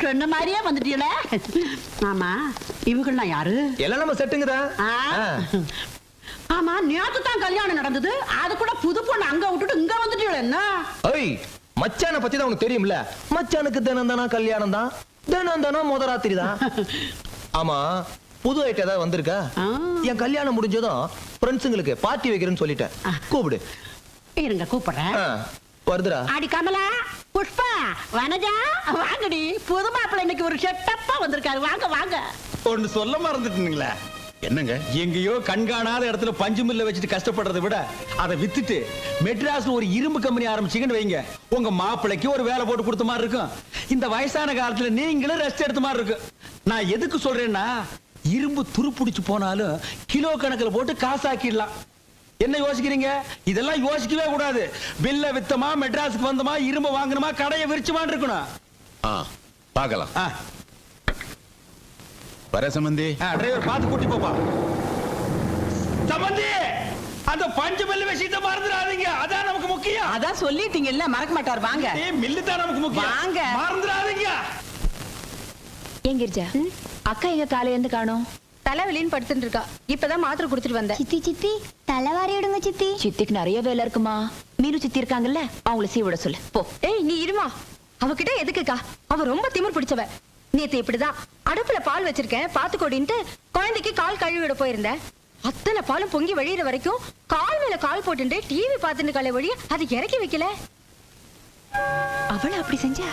சொன்ன மாதிரியே வந்துட்டீங்களே. ஆமா, இவங்கெல்லாம் யாரு? எல்லாம் நம்ம செட்டுங்கதான். ஆமா, நேத்து தான் கல்யாணம் நடந்தது, அது கூட புது பொண்ணு அங்க விட்டுட்டு இங்க வந்துட்டீங்களே. என்ன? ஓய், மச்சான பத்தி தான் உனக்கு தெரியும்ல. மச்சானுக்கு தினம் தானா கல்யாணம் தான், தினம் தானா முத ராத்திரி தான். ஆமா, புது ஐட்டம் ஏதாவது வந்திருக்கா? என் கல்யாணம் முடிஞ்சதும் ஃப்ரெண்ட்ஸுங்களுக்கு பார்ட்டி வைக்கிறேன்னு சொல்லிட்டேன். கூப்பிடு. இருங்க, கூப்பிடுறேன். வருதுடா. அடி கமலா, புஷ்பா, வனஜா, வாங்கடி. புது மாப்பிள்ளை இன்னைக்கு ஒரு செட்டப்பா வந்திருக்காரு. வாங்க வாங்க. ஒன்னு சொல்ல மறந்துட்டீங்களா? என்னங்க, எங்கேயோ கண்காணாத இடத்துல பஞ்சு மில்ல வச்சுட்டு கஷ்டப்படுறதை விட அதை வித்துட்டு மெட்ராஸ்ல ஒரு இரும்பு கம்பெனி ஆரம்பிச்சீங்கன்னு வைங்க, உங்க மாப்பிள்ளைக்கு ஒரு வேலை போட்டு கொடுத்த மாதிரி இருக்கும். இந்த வயசான காலத்துல நீங்களும் ரெஸ்ட் எடுத்த மாதிரி இருக்கு. நான் எதுக்கு சொல்றேன்னா, இரும்பு துருப்பிடிச்சு போனாலும் கிலோ கணக்குல போட்டு காசாக்கிடலாம். என்ன யோசிக்கிறீங்க? இதெல்லாம் யோசிக்கவே கூடாது. பில்ல வித்தமா, மெட்ராஸுக்கு வந்தமா, இரும்பு வாங்கணுமா, கடையை விரிச்சுமான்னு இருக்கணும். பார்க்கலாம். வர சம்பந்தி. டிரைவர் பார்த்து கூட்டி போப்பா. சம்பந்தி, அந்த பஞ்சு மில்லு விஷயத்தை மறந்துடாதீங்க. அதான் நமக்கு முக்கியம். அதான் சொல்லிட்டீங்கல்ல, மறக்க மாட்டார். வாங்க. மில்லு தான் நமக்கு முக்கியம். வாங்க, மறந்துடாதீங்க. ஏன் கிரிஜா, அக்கா எங்க காலையில இருந்து காணோம்? தலைவலின்னு படுத்துட்டு இருக்கா. இப்பதான் மாத்திரை குடுத்துட்டு வந்தேன். சித்தி சித்தி தலைவாரி விடுங்க சித்தி. சித்திக்கு நிறைய வேலை இருக்குமா. மீனு சித்தி இருக்காங்கல்ல, அவங்கள சீவிட சொல்லு போ. ஏய், நீ இருமா. அவகிட்ட எதுக்குக்கா? அவ ரொம்ப திமிர் பிடிச்சவ. நேத்து இப்படிதான் அடுப்புல பால் வச்சிருக்கேன் பாத்துக்கோடின்ட்டு குழந்தைக்கு கால் கழுவிட போயிருந்தேன். அத்தனை பாலும் பொங்கி வழியிற வரைக்கும் கால் மேல கால் போட்டு டிவி பாத்துட்டு காலை வழி அது இறக்கி வைக்கல. அவள அப்படி செஞ்சா?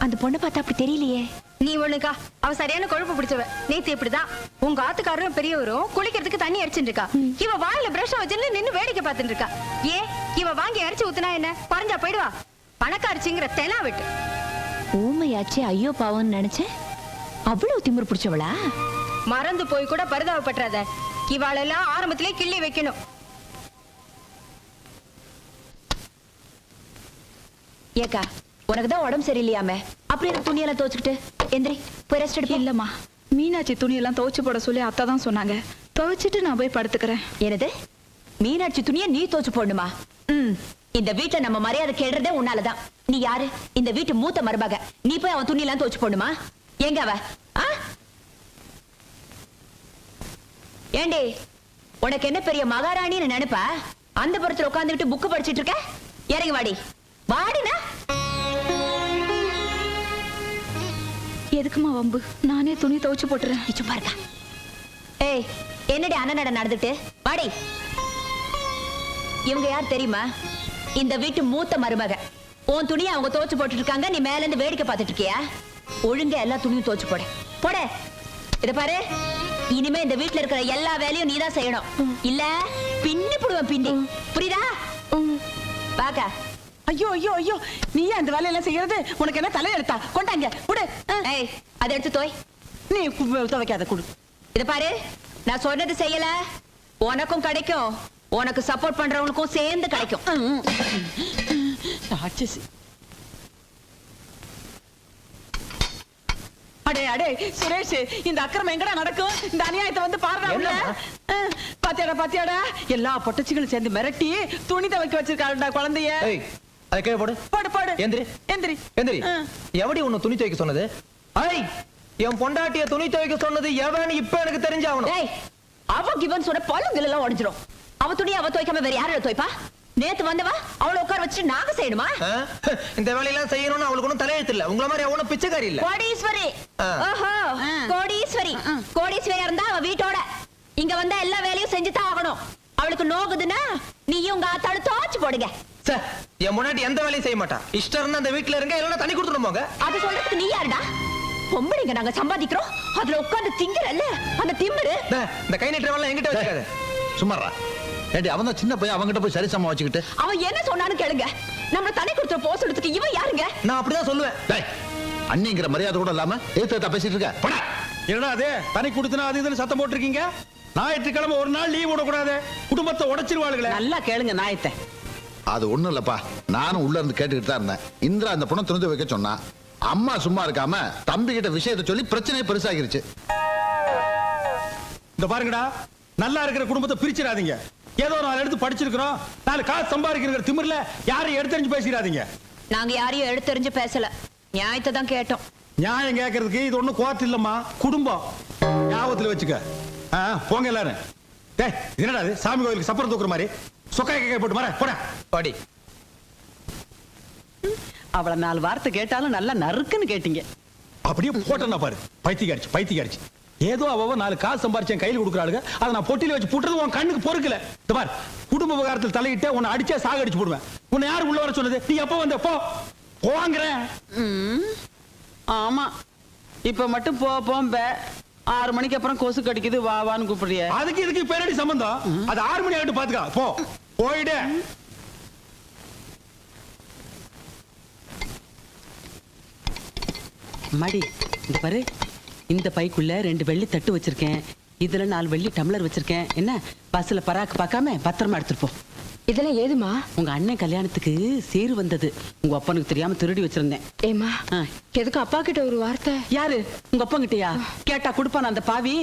அந்த பொண்ணை பார்த்தா அப்படி தெரியலையே. நீ ஒண்ணுக்கா, அவ சரியான கொழுப்பு பிடிச்சவ. நேத்து இப்படிதான் உங்க ஆத்துக்காரரும் பெரியவரும் குளிக்கிறதுக்கு தண்ணி அடிச்சுட்டு இருக்கா. இவ வாயில பிரஷ் வச்சுன்னு நின்னு வேடிக்கை பார்த்துட்டு இருக்கா. ஏன் இவ வாங்கி அரைச்சு ஊத்துனா என்ன, பறஞ்சா போயிடுவா? பணக்காரச்சிங்கிற தெனா விட்டு. ஊமையாச்சே, ஐயோ பாவம்னு நினைச்சேன். அவ்வளவு திமிரு பிடிச்சவளா? மறந்து போய் கூட பரிதாபப்படாத. இவாளெல்லாம் ஆரம்பத்திலே கிள்ளி வைக்கணும். ஏக்கா உனக்கு தான் உடம்பு சரியில்லையாமே அப்படி எனக்கு துணியெல்லாம் துவச்சுக்கிட்டு எந்திரி போய் ரெஸ்ட் எடுப்போம். இல்லம்மா, மீனாட்சி துணியெல்லாம் துவைச்சு போட சொல்லி அத்தை தான் சொன்னாங்க. துவைச்சிட்டு நான் போய் படுத்துக்கிறேன். என்னது? மீனாட்சி துணியை நீ துவச்சு போடணுமா? இந்த வீட்டுல நம்ம மரியாதை கெடுறதே உன்னாலதான். நீ யாரு? இந்த வீட்டு மூத்த மருமக. நீ போய் அவன் துணியெல்லாம் துவச்சு போடணுமா? எங்க அவ? ஏண்டி உனக்கு என்ன பெரிய மகாராணின்னு நினைப்பா? அந்த புறத்துல உட்காந்துக்கிட்டு புக்கு படிச்சிட்டு இருக்க. இறங்கி வாடி. வாடினா எதுக்குமா வம்பு? நானே துணி துவைச்சு போட்டுறேன். சும்மா இருக்கா? ஏய், என்னடி அண்ணனட நடந்துட்டு வாடி. இவங்க யார் தெரியுமா? இந்த வீட்டு மூத்த மருமக. உன் துணியை அவங்க துவைச்சு போட்டுட்டு இருக்காங்க, நீ மேல இருந்து வேடிக்கை பார்த்துட்டு இருக்கியா? ஒழுங்கா எல்லா துணியும் துவைச்சு போட போட. இத பாரு, இனிமே இந்த வீட்டுல இருக்கிற எல்லா வேலையும் நீதான் செய்யணும். இல்ல பின்னி புடுவேன், பின்னி. புரியுதா? பாக்கா. ஐயோ ஐயோ ஐயோ, நீ அந்த வேலையெல்லாம் செய்யறது உனக்கு என்ன தலை எடுத்தா? கொண்டாங்க குடு. ஏய், அதை எடுத்து தோய். நீ துவைக்காத குடு. இத பாரு, நான் சொன்னது செய்யல உனக்கும் கிடைக்கும், உனக்கு சப்போர்ட் பண்றவங்களுக்கும் சேர்ந்து கிடைக்கும். அடே அடே சுரேஷ், இந்த அக்கிரமம் எங்கடா நடக்கும்? இந்த அநியாயத்தை வந்து பாருடா. பாத்தியாடா பாத்தியாடா, எல்லா பொட்டச்சிகளும் சேர்ந்து மிரட்டி துணி துவைக்க வச்சிருக்காருடா குழந்தைய. அதை கீழே போடு. போடு போடு. எந்திரி எந்திரி எந்திரி. எவடி உன்னை துணி துவைக்க சொன்னது? ஐ, என் பொண்டாட்டிய துணி துவைக்க சொன்னது எவன்னு இப்ப எனக்கு தெரிஞ்சாகணும். அவ கிவன் சொன்ன பல்லுகள் எல்லாம் உடைஞ்சிரும். அவ துணி அவ துவைக்காம வேற யாரோட துவைப்பா? நேத்து வந்தவா அவளை உட்கார வச்சு நாங்க செய்யணுமா? இந்த வேலையெல்லாம் செய்யணும்னு அவளுக்கு ஒன்றும் தலையெழுத்து இல்ல. உங்கள மாதிரி அவனும் பிச்சைக்காரி இல்ல. கோடீஸ்வரி. ஓஹோ, கோடீஸ்வரி. கோடீஸ்வரியா இருந்தா அவ வீட்டோட இங்க வந்தா எல்லா வேலையும் செஞ்சுதான் ஆகணும். அவளுக்கு நோகுதுன்னா நீயும் உங்க ஆத்தாளு துவைச்சு போடுங்க. சார், என் முன்னாடி எந்த வேலையும் செய்ய மாட்டா. இஷ்டம் இருந்தா அந்த வீட்டுல இருங்க, இல்லைன்னா தண்ணி கொடுத்துட்டு போங்க. அது சொல்றதுக்கு நீ யாருடா? பொம்பளைங்க நாங்க சம்பாதிக்கிறோம், அதுல உட்கார்ந்து திங்கறல்ல அந்த திமிரு. இந்த கை நீட்டுறவெல்லாம் என்கிட்ட வச்சுக்காத. சும்மாரா. ஏடி அவன் தான் சின்ன பையன், அவங்கிட்ட போய் சரிசமா வச்சுக்கிட்டு. அவன் என்ன சொன்னான்னு கேளுங்க. நம்ம தண்ணி கொடுத்த போஸ் எடுத்துக்கு இவன் யாருங்க? நான் அப்படிதான் சொல்லுவேன். டேய், அண்ணிங்கிற மரியாதை கூட இல்லாம ஏத்த பேசிட்டு இருக்க. போடா. என்னடா அது? தனி கொடுத்தனா அது இதுன்னு சத்தம் போட்டுருக்கீங்க. ஞாயிற்றுக்கிழமை ஒரு நாள் லீவ் விடக்கூடாது. குடும்பத்தை உடைச்சிருவாளுங்களே. நல்லா கேளுங்க நாயத்தை. அது ஒண்ணும் இல்லப்பா, நானும் உள்ள இருந்து கேட்டுக்கிட்டு தான் இருந்தேன். இந்திரா அந்த பொண்ணை துணிந்து வைக்க சொன்னா, அம்மா சும்மா இருக்காம தம்பி கிட்ட விஷயத்தை சொல்லி பிரச்சனையை பெருசாகிருச்சு. இந்த பாருங்கடா, நல்லா இருக்கிற குடும்பத்தை பிரிச்சிடாதீங்க. ஏதோ 4 எடுத்து படிச்சிருக்கிறோம், 4 காசு சம்பாதிக்கிற திமிர்ல யாரையும் எடுத்தறிஞ்சு பேசிடாதீங்க. நாங்க யாரையும் எடுத்தறிஞ்சு பேசல, நியாயத்தை தான் கேட்டோம். நியாயம் கேட்கறதுக்கு இது ஒண்ணும் கோர்ட் இல்லம்மா, குடும்பம். ஞாபகத்துல வச்சுக்க. போங்க எல்லாரும். டேய், என்னடா அது? சாமி கோயிலுக்கு சப்பரம் தூக்குற மாதிரி சொக்காய் கேட்க போட்டு மாற போட பாடி. அவளை 4 வார்த்தை கேட்டாலும் நல்லா நறுக்குன்னு கேட்டீங்க. அப்படியே போட்டா பாரு. பைத்தியக்காரிச்சு. ஏதோ அவ 4 காசு சம்பாரிச்சேன் கையில் கொடுக்குறாளுங்க, அதை நான் பொட்டியில வச்சு புட்டுறது உன் கண்ணுக்கு பொறுக்கல. இந்த பாரு, குடும்ப விவகாரத்தில் தலையிட்டே உன்னை அடிச்சே சாகடிச்சு போடுவேன். உன்னை யாரு உள்ள வர சொன்னது? நீ எப்ப வந்த? போங்கிறேன். ஆமா, இப்ப மட்டும் போம்ப. 6 மணிக்கு அப்புறம் கொசு கடிக்குது வா வான்னு கூப்பிடுறிய. அதுக்கு இதுக்கு பேரடி சம்பந்தம். அது 6 மணி ஆகிட்டு பாத்துக்கா. போயிடு. மடி, இந்த பாரு, இந்த பைக்குள்ள 2 வெள்ளி தட்டு வச்சிருக்கேன், இதுல 4 வெள்ளி டம்ளர் வச்சிருக்கேன். என்ன பஸ்ல பராக்கு பார்க்காம பத்திரமா எடுத்துட்டு போ. இதெல்லாம் ஏதுமா? உங்க அண்ணன் கல்யாணத்துக்கு சீர் வந்தது, உங்க அப்பனுக்கு தெரியாம திருடி வச்சிருந்தேன். ஏமா, எதுக்கு அப்பா கிட்ட ஒரு வார்த்தை? யாரு? உங்க அப்பா கிட்டயா? கேட்டா கொடுப்பான அந்த பாவி.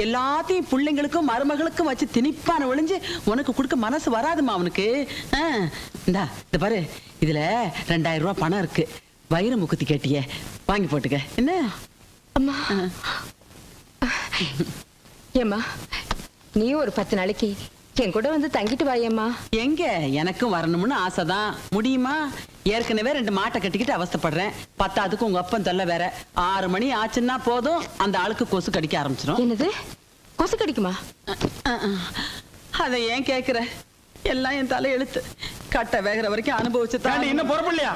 எல்லாத்தையும் பிள்ளைங்களுக்கும் மருமகளுக்கும் வச்சு திணிப்பான ஒளிஞ்சு உனக்கு கொடுக்க மனசு வராதுமா அவனுக்கு. இந்தா இந்த பாரு, இதுல 2000 ரூபாய் பணம் இருக்கு. வைர முக்குத்தி கேட்டிய, வாங்கி போட்டுக்க. என்ன அம்மா? ஏமா, நீ ஒரு 10 நாளைக்கு என் கூட வந்து தங்கிட்டு வாயம்மா. எங்க, எனக்கும் வரணும்னு ஆசைதான். முடியுமா? ஏற்கனவே 2 மாட்டை கட்டிக்கிட்டு அவஸ்தைப்படுறேன். 10க்கு உங்க அப்பன் தொல்லை வேற. 6 மணி ஆச்சுன்னா போதும், அந்த ஆளுக்கு கொசு கடிக்க ஆரம்பிச்சிடும். என்னது, கொசு கடிக்குமா? அதை ஏன் கேக்குற? எல்லாம் என் தலை எழுத்து. கட்ட வேகிற வரைக்கும் அனுபவிச்சு தான். இன்னும் புறப்படலையா?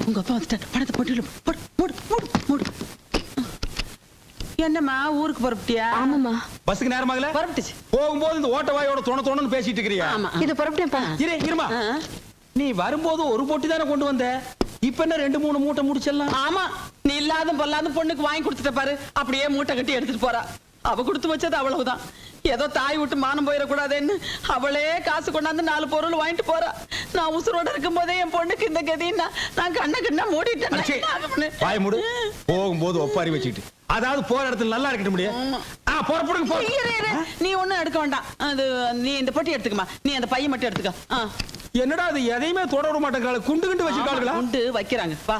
உங்க அப்பா வந்துட்டாரு. படத்தை போட்டு என்னம்மா, ஊருக்கு புறப்பட்டியா? ஆமாம்மா. பஸ்ஸுக்கு நேரமாகல? புறப்பட்டுச்சு. போகும்போது இந்த ஓட்ட வாயோட தோணு பேசிட்டு இருக்கிறியா? இது புறப்பட்டேன்ப்பா. இருமா, நீ வரும்போது ஒரு பொட்டி தானே கொண்டு வந்த. இப்ப என்ன 2-3 மூட்டை முடிச்சிடலாம். ஆமா, நீ இல்லாத பொல்லாத பொண்ணுக்கு வாங்கி கொடுத்துட்ட பாரு, அப்படியே மூட்டை கட்டி எடுத்துட்டு போறா. அவ கொடுத்து வச்சது அவ்வளவுதான். ஏதோ தாய் விட்டு மானம் போயிடக்கூடாதுன்னு அவளே காசு கொண்டாந்து 4 பொருள் வாங்கிட்டு போறா. நான் உசுரோட இருக்கும் போதே என் பொண்ணுக்கு இந்த கதின்னா நான் கண்ண மூடிட்டேன். வாய் மூடு. போகும்போது ஒப்பாரி வச்சுக்கிட்டு, அதாவது போற இடத்துல நல்லா இருக்க முடியும். நீ ஒண்ணும் எடுக்க வேண்டாம். அது நீ இந்த பொட்டி எடுத்துக்கமா, நீ அந்த பையன் மட்டும் எடுத்துக்க. என்னடா அது எதையுமே தொட விட மாட்டேங்கிறாங்க, குண்டு குண்டு வச்சிருக்காங்களா? குண்டு வைக்கிறாங்க. வா.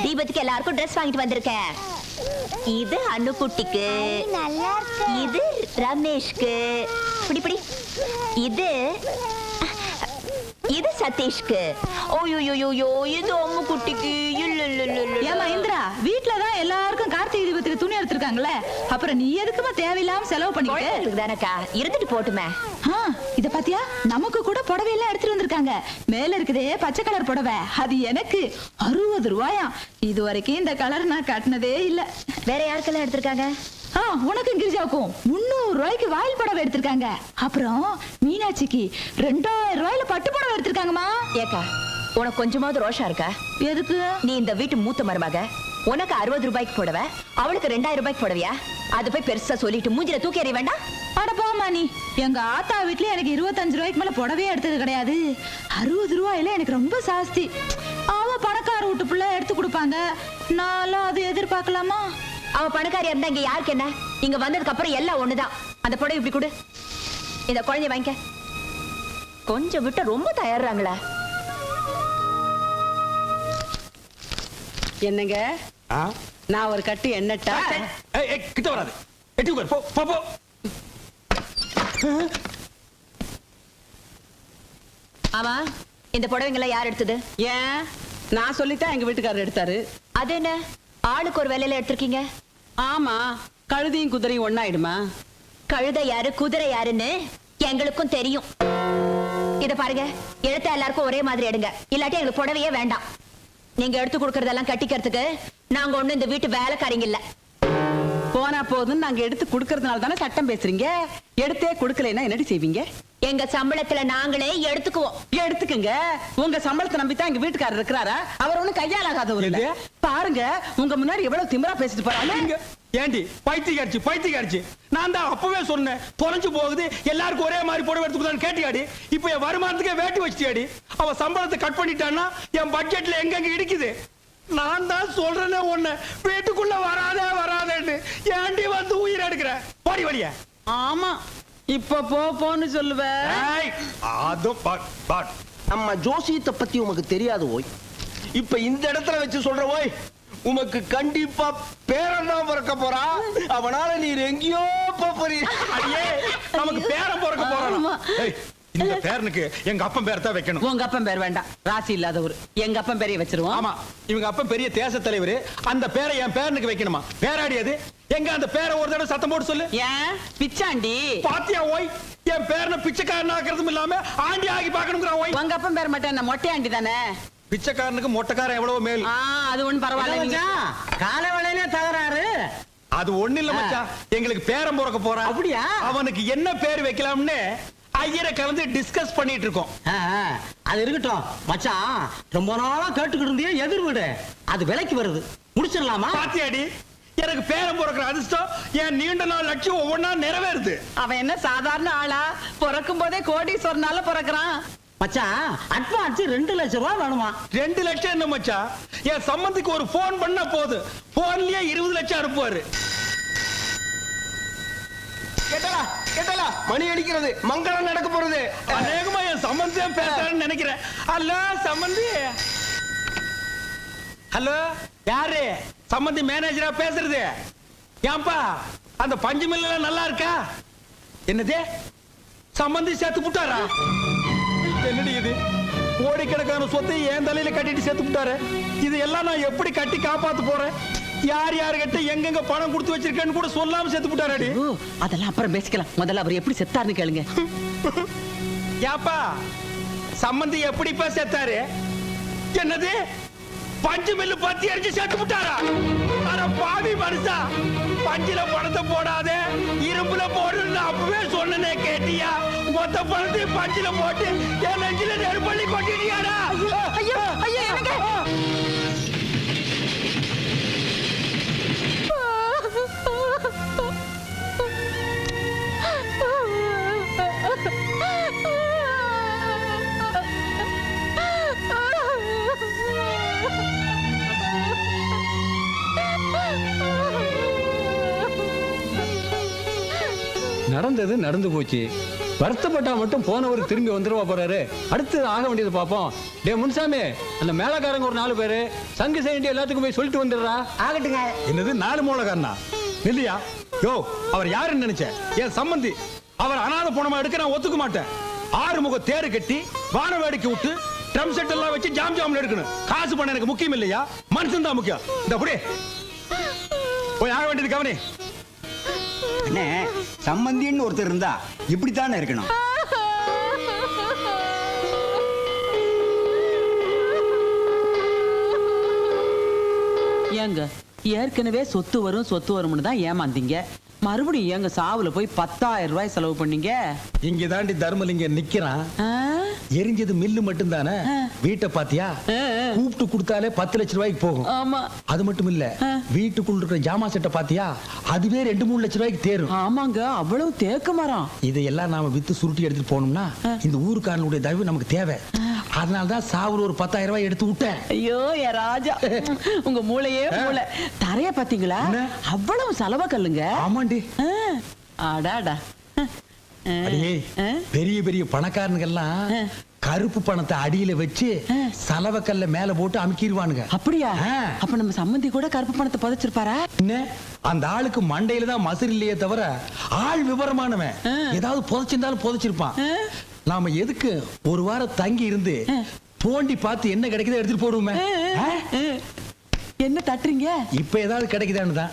தீபத்துக்கு எல்லாருக்கும் ட்ரெஸ் வாங்கிட்டு வந்திருக்கேன். இது அனுக்குட்டிக்கு, இது ரமேஷ்க்கு, பிடி இது சதீஷ்க்கு, ஓயோயோயோ இது அம்மு குட்டிக்கு. ஏமா இந்திரா, வீட்டுலதான் எல்லாருக்கும் கார்த்திகை தீபத்துக்கு துணி எடுத்திருக்காங்களே, அப்புறம் நீ எதுக்குமா தேவையில்லாம செலவு பண்ணிட்டு தானக்கா? இருந்துட்டு போட்டுமே. இத பாத்தியா, நமக்கு கூட புடவை எல்லாம் எடுத்துட்டு வந்திருக்காங்க. மேல இருக்குதே பச்சை கலர் புடவை, அது எனக்கு 60 ரூபாயா. இது வரைக்கும் இந்த கலர் நான் கட்டினதே இல்ல. வேற யாருக்கெல்லாம் எடுத்திருக்காங்க? உனக்கும் கிரிஜாவுக்கும் 300 ரூபாய்க்கு வாயில் புடவை எடுத்திருக்காங்க. அப்புறம் மீனாட்சிக்கு 2000 ரூபாயில பட்டு புடவை எடுத்திருக்காங்கம்மா. ஏக்கா, உனக்கு கொஞ்சமாவது ரோஷம் இருக்கா? எதுக்கு? நீ இந்த வீட்டு மூத்த மருமக, உனக்கு 60 ரூபாய்க்கு போடவே, அவளுக்கு 2000 ரூபாய்க்கு போடவியா? அது போய் பெருசா சொல்லிட்டு மூஞ்சில தூக்கி எறிய வேண்டாம். அட போமா நீ. எங்க ஆத்தா வீட்லயே எனக்கு 25 ரூபாய்க்கு மேல புடவையே எடுத்தது கிடையாது. 60 ரூபாயில எனக்கு ரொம்ப சாஸ்தி. அவ பணக்கார வீட்டு பிள்ளை எடுத்து கொடுப்பாங்க, நானும் அது எதிர்பார்க்கலாமா? அவ பணக்காரியா இருந்தா இங்க யாருக்கு என்ன? இங்க வந்ததுக்கு அப்புறம் எல்லாம் ஒண்ணுதான். அந்த புடவை இப்படி கொடு, இந்த குழந்தைய வாங்கிக்க. கொஞ்சம் விட்டு ரொம்ப தயாராங்களா? என்னங்க, நான் ஒரு கட்டு எண்ணட்டா? கிட்ட வராது, எட்டி உட்கார். போ போ போ. ஆமா, இந்த புடவைங்களை யார் எடுத்தது? ஏன், நான் சொல்லித்தான் எங்க வீட்டுக்காரர் எடுத்தாரு. அது என்ன, ஆளுக்கு ஒரு வேலையில எடுத்திருக்கீங்க? ஆமா, கழுதையும் குதிரையும் ஒண்ணாயிடுமா? கழுதை யாரு குதிரை யாருன்னு எங்களுக்கும் தெரியும். இத பாருங்க, எடுத்த எல்லாருக்கும் ஒரே மாதிரி எடுங்க, இல்லாட்டி எங்களுக்கு புடவையே வேண்டாம். நீங்க எடுத்து கொடுக்கறதெல்லாம் கட்டிக்கிறதுக்கு நாங்க ஒண்ணு இந்த வீட்டு வேலைக்காரங்க இல்ல. போனா போதும் நாங்க எடுத்து கொடுக்கறதுனால தானே சட்டம் பேசுறீங்க. எடுத்தே கொடுக்கலைன்னா என்னடி செய்வீங்க? எங்க சம்பளத்துல நாங்களே எடுத்துக்குவோம். எடுத்துக்குங்க. உங்க சம்பளத்தை நம்பித்தான் எங்க வீட்டுக்காரர் இருக்கிறாரா? அவர் ஒண்ணு கையாலாகாதவர் இல்ல. பாருங்க, உங்க முன்னாடி எவ்வளவு திமிரா பேசிட்டு போறாங்க. ஏண்டி பைத்தியக்காரிச்சு, நான் தான் அப்பவே சொன்னேன், தொலைஞ்சு போகுது, எல்லாருக்கும் ஒரே மாதிரி புடவை எடுத்துக்கிட்டான்னு கேட்டியாடி? இப்ப என் வருமானத்துக்கே வேட்டி வச்சிட்டியாடி? அவ சம்பளத்தை கட் பண்ணிட்டான்னா என் பட்ஜெட்ல எங்கெங்க இடிக்குது. நான் தான் சொல்றேனே ஒண்ணு, வீட்டுக்குள்ள வராதேன்னு ஏண்டி வந்து உயிர் எடுக்கிற? பாடி வழிய. ஆமா, இப்ப போன்னு சொல்லுவேன். நம்ம ஜோசியத்தை பத்தி உமக்கு தெரியாது ஓய். இப்ப இந்த இடத்துல வச்சு சொல்ற ஓய், உமக்கு கண்டிப்பா பேரன் தான் பிறக்க போறா. அவனால நீர் எங்கேயோ போறீங்க. நமக்கு பேரன் பிறக்க போறான். இந்த பேரனுக்கு எங்க அப்பன் பேர் தான் வைக்கணும். உங்க அப்பன் பேர் வேண்டாம், ராசி இல்லாதவர். எங்க அப்பன் பேரைய வச்சிருவோம். ஆமா, இவங்க அப்பன் பெரிய தேச தலைவர், அந்த பேரை என் பேரனுக்கு வைக்கணுமா? பேராடி அது எங்க? அந்த பேரை ஒரு தடவை சத்தம் போட்டு சொல்லு. ஏன் பிச்சாண்டி? பாத்தியா ஓய், என் பேரனை பிச்சைக்காரன் ஆக்குறதும் இல்லாம ஆண்டி ஆகி பாக்கணுங்கிறான் ஓய். உங்க அப்பன் பேர் மட்டும் என்ன மொட்டையாண்டி தானே? பிச்சைக்காரனுக்கு மொட்டைக்காரன் எவ்வளவு மேல். அது ஒண்ணு பரவாயில்ல. கால வேளையிலே தகராறு. அது ஒண்ணு இல்ல மச்சான், எங்களுக்கு பேரன் பிறக்க போறான். அப்படியா? அவனுக்கு என்ன பேர் வைக்கலாம்னு ஐயரை கலந்து டிஸ்கஸ் பண்ணிட்டு இருக்கோம். அது இருக்கட்டும் மச்சான், ரொம்ப நாளா கேட்டுக்கிட்டு இருந்தே எதிர் வீடு, அது விலைக்கு வருது, முடிச்சிடலாமா? பாத்தியாடி, எனக்கு பேரன் பிறக்கிற அதிர்ஷ்டம் என் நீண்ட நாள் லட்சியம் ஒவ்வொன்னா நிறைவேறுது. அவன் என்ன சாதாரண ஆளா? பிறக்கும் போதே கோடீஸ்வரனால பிறக்கிறான். மச்சான், அட்வான்ஸ் 2 லட்சம் ரூபாய் வேணுமா? 2 லட்சம் என்ன மச்சான், என் சம்பந்திக்கு ஒரு போன் பண்ணா போது, போன்லயே 20 லட்சம் அனுப்புவாரு. கேட்டலா மணி அடிக்கிறது, மங்களம் நடக்க போறது. அநேகமா என் சம்பந்தியம் பேசுறான்னு நினைக்கிறேன். ஹலோ சம்பந்தி. ஹலோ, யாரு? சம்பந்தி மேனேஜரா பேசுறது? ஏன்பா அந்த பஞ்சு மில்ல நல்லா இருக்கா? என்னது, சம்பந்தி சேர்த்து புட்டாரா? என்னடி இது, கோடிக்கணக்கான சொத்தை என் தலையில கட்டிட்டு சேர்த்து புட்டாரு. இது எல்லாம் நான் எப்படி கட்டி காப்பாத்து போறேன்? யார் யாருக்கிட்ட எங்கெங்க பணம் கொடுத்து வச்சிருக்கேன்னு கூட சொல்லாம செத்து போட்டாரடி. அதெல்லாம் அப்புறம் பேசிக்கலாம், முதல்ல அவர் எப்படி செத்தாருன்னு கேளுங்க. யாப்பா சம்பந்தி எப்படிப்பா செத்தாரு? என்னது, பஞ்சு மில்லு பத்தி அடிச்சு செத்து போட்டாரா? அட பாவி மனுஷா, பஞ்சில பணத்தை போடாதே, இரும்புல போடுன்னு அப்பவே சொன்னனே, கேட்டியா? மொத்த பணத்தையும் பஞ்சில போட்டு என் நெஞ்சில நெருப்பள்ளி கொட்டிட்டியாடா? ஐயோ ஐயோ, எனக்கு நடந்தது நடந்து போச்சு. வருத்தப்பட்டா மட்டும் போனவர் திரும்பி வந்துருவா போறாரு. அடுத்து ஆக வேண்டியது பாப்போம். டே முன்சாமி, அந்த மேலக்காரங்க ஒரு 4 பேரு சங்கு செய்ய எல்லாத்துக்கும் போய் சொல்லிட்டு வந்துடுறா. ஆகட்டுங்க. என்னது 4 மூலக்காரனா? இல்லையா? யோ, அவர் யாருன்னு நினைச்ச? என் சம்பந்தி. அவர் அனாதை போனமா எடுக்க நான் ஒத்துக்க மாட்டேன். 6 முக தேரு கட்டி வான வேடிக்கை விட்டு ட்ரம் செட் எல்லாம் வச்சு ஜாம் ஜாம்ல எடுக்கணும். காசு பண்ண எனக்கு முக்கியம் இல்லையா? மனுஷன் தான் முக்கியம். இந்த அப்படியே போய் ஆக வேண்டியது கவனி. அண்ணே, சம்பந்தின்னு ஒருத்தர் இருந்தா இப்படித்தானே இருக்கணும். ஏங்க ஏற்கனவே சொத்து வரும்னு தான் ஏமாந்தீங்க. மறுபடியும் ஏங்க சாவுல போய் 10,000 ரூபாய் செலவு பண்ணீங்க. இங்க தாண்டி தர்மலிங்க நிக்கிறான். எரிஞ்சது மில்லு மட்டும் தானே. வீட்டை பாத்தியா? கூப்பிட்டு கொடுத்தாலே 10 லட்சம் ரூபாய்க்கு போகும். ஆமா. அது மட்டும் இல்ல, வீட்டுக்குள்ள இருக்கிற ஜாமா செட்டை பாத்தியா? அதுவே 2-3 லட்சம் ரூபாய்க்கு தேரும். ஆமாங்க, அவ்வளவு தேக்கு மரம். இதையெல்லாம் நாம வித்து சுருட்டி எடுத்துட்டு போனோம்னா இந்த ஊருக்காரனுடைய தயவு நமக்கு தேவை. அதனாலதான் சாவுல ஒரு 10,000 ரூபாய் எடுத்து விட்டேன். ஐயோ ஏ ராஜா, உங்க மூளையே மூளை. தரைய பாத்தீங்களா? அவ்வளவு செலவ கல்லுங்க. ஆமாண்டி. ஆடாடா. பெரிய பெரிய பணக்காரனுங்கெல்லாம் கருப்பு பணத்தை அடியில வச்சு சலவக்கல்ல மேல போட்டு அமுக்கிடுவானுங்க. அப்படியா? அப்ப நம்ம சம்பந்தி கூட கருப்பு பணத்தை புதைச்சிருப்பாரா? அந்த ஆளுக்கு மண்டையில தான் மசுர் இல்லையே தவிர ஆள் விவரமானவன். ஏதாவது புதைச்சிருந்தாலும் புதைச்சிருப்பான். நாம எதுக்கு ஒரு வாரம் தங்கி இருந்து தோண்டி பார்த்து என்ன கிடைக்குதோ எடுத்துட்டு போடுவோமே. என்ன தட்டுறீங்க? இப்ப ஏதாவது கிடைக்குதான்னு தான்.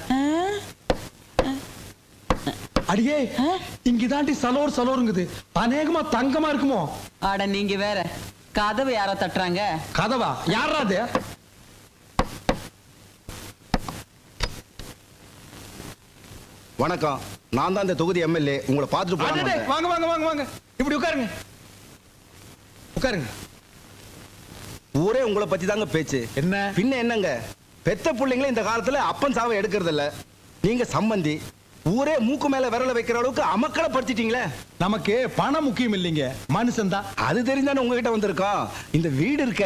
அடியே, இங்க தாண்டி சலோருங்குது. அநேகமா தங்கமா இருக்குமோ? ஆட நீங்க வேற. கதவு யாரா தட்டுறாங்க? கதவா? யாரா அது? வணக்கம், நான் தான் இந்த தொகுதி எம்எல்ஏ. உங்களை பார்த்துட்டு போறேன். வாங்க வாங்க வாங்க வாங்க, இப்படி உட்காருங்க. உட்காருங்க. ஊரே உங்களை பத்தி தாங்க பேச்சு. என்ன பின்ன என்னங்க, பெத்த பிள்ளைங்களே இந்த காலத்துல அப்பன் சாவை எடுக்கிறது இல்ல. நீங்க சம்பந்தி, ஊரே மூக்கு மேல விரல வைக்கிற அளவுக்கு அமக்களை படுத்திட்டீங்களே. நமக்கு பணம் முக்கியம் இல்லைங்க, மனுஷன் தான். அது தெரிஞ்சானே உங்ககிட்ட வந்திருக்கோம். இந்த வீடு இருக்க,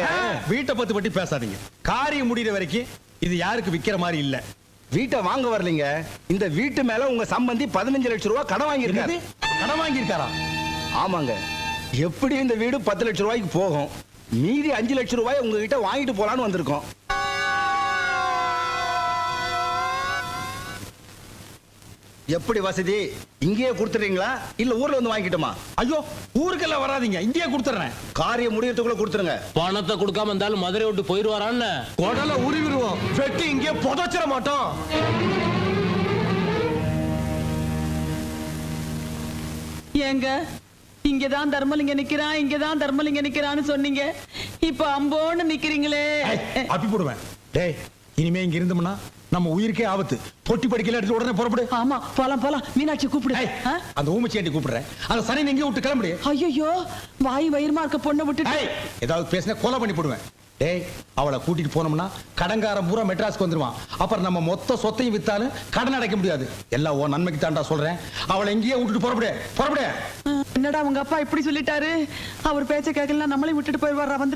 வீட்டை பத்தி பேசாதீங்க. காரியம் முடிகிற வரைக்கும் இது யாருக்கு விக்கிற மாதிரி இல்ல. வீட்டை வாங்க வரலீங்க. இந்த வீட்டு மேல உங்க சம்பந்தி 15 லட்சம் ரூபாய் கடன் வாங்கியிருக்காரு. கடன் வாங்கியிருக்காரா? ஆமாங்க. எப்படி இந்த வீடு 10 லட்சம் ரூபாய்க்கு போகும். மீதி 5 லட்சம் ரூபாய் உங்ககிட்ட வாங்கிட்டு போலான்னு வந்திருக்கோம். எப்படி வசதி? இங்கேயே கொடுத்துறீங்களா இல்ல ஊர்ல வந்து வாங்கிட்டுமா? ஐயோ, ஊருக்கெல்லாம் வராதீங்க, இங்கேயே கொடுத்துறேன். காரியம் முடியறதுக்குள்ள கொடுத்துருங்க. பணத்தை கொடுக்காம இருந்தாலும் மதுரை விட்டு போயிருவாரான்னு உடல உருவிடுவோம். வெட்டி இங்கே புதைச்சிட மாட்டோம். ஏங்க, இங்கதான் தர்மலிங்க நிக்கிறான்னு சொன்னீங்க. இப்ப அம்போன்னு நிக்கிறீங்களே. அப்பி போடுவேன். டேய், இனிமே இங்க இருந்தோம்னா நம்ம உயிருக்கே ஆபத்து. பொட்டி படிக்கல எடுத்து உடனே புறப்படு. ஆமா, போலாம். மீனாட்சி கூப்பிடு. அந்த ஊமச்சியாண்டி கூப்பிடுறேன். அந்த சனி எங்க விட்டு கிளம்புடி. ஐயோ, வாய் வயிறுமா இருக்க பொண்ணை விட்டுட்டு ஏதாவது பேசினா கொலை பண்ணி போடுவேன். டேய், அவளை கூட்டிட்டு போனோம்னா கடன்காரன் பூரா மெட்ராஸ்க்கு வந்துருவான். அப்புறம் நம்ம மொத்த சொத்தையும் வித்தாலும் கடன் அடைக்க முடியாது. எல்லாம் ஓ நன்மைக்கு தாண்டா சொல்றேன். அவளை எங்கேயே விட்டுட்டு புறப்படு. என்னடா உங்க அப்பா இப்படி சொல்லிட்டாரு? அவர் பேச்ச கேட்கலாம், நம்மளையும் விட்டுட்டு போயிடுவாரா? வந்து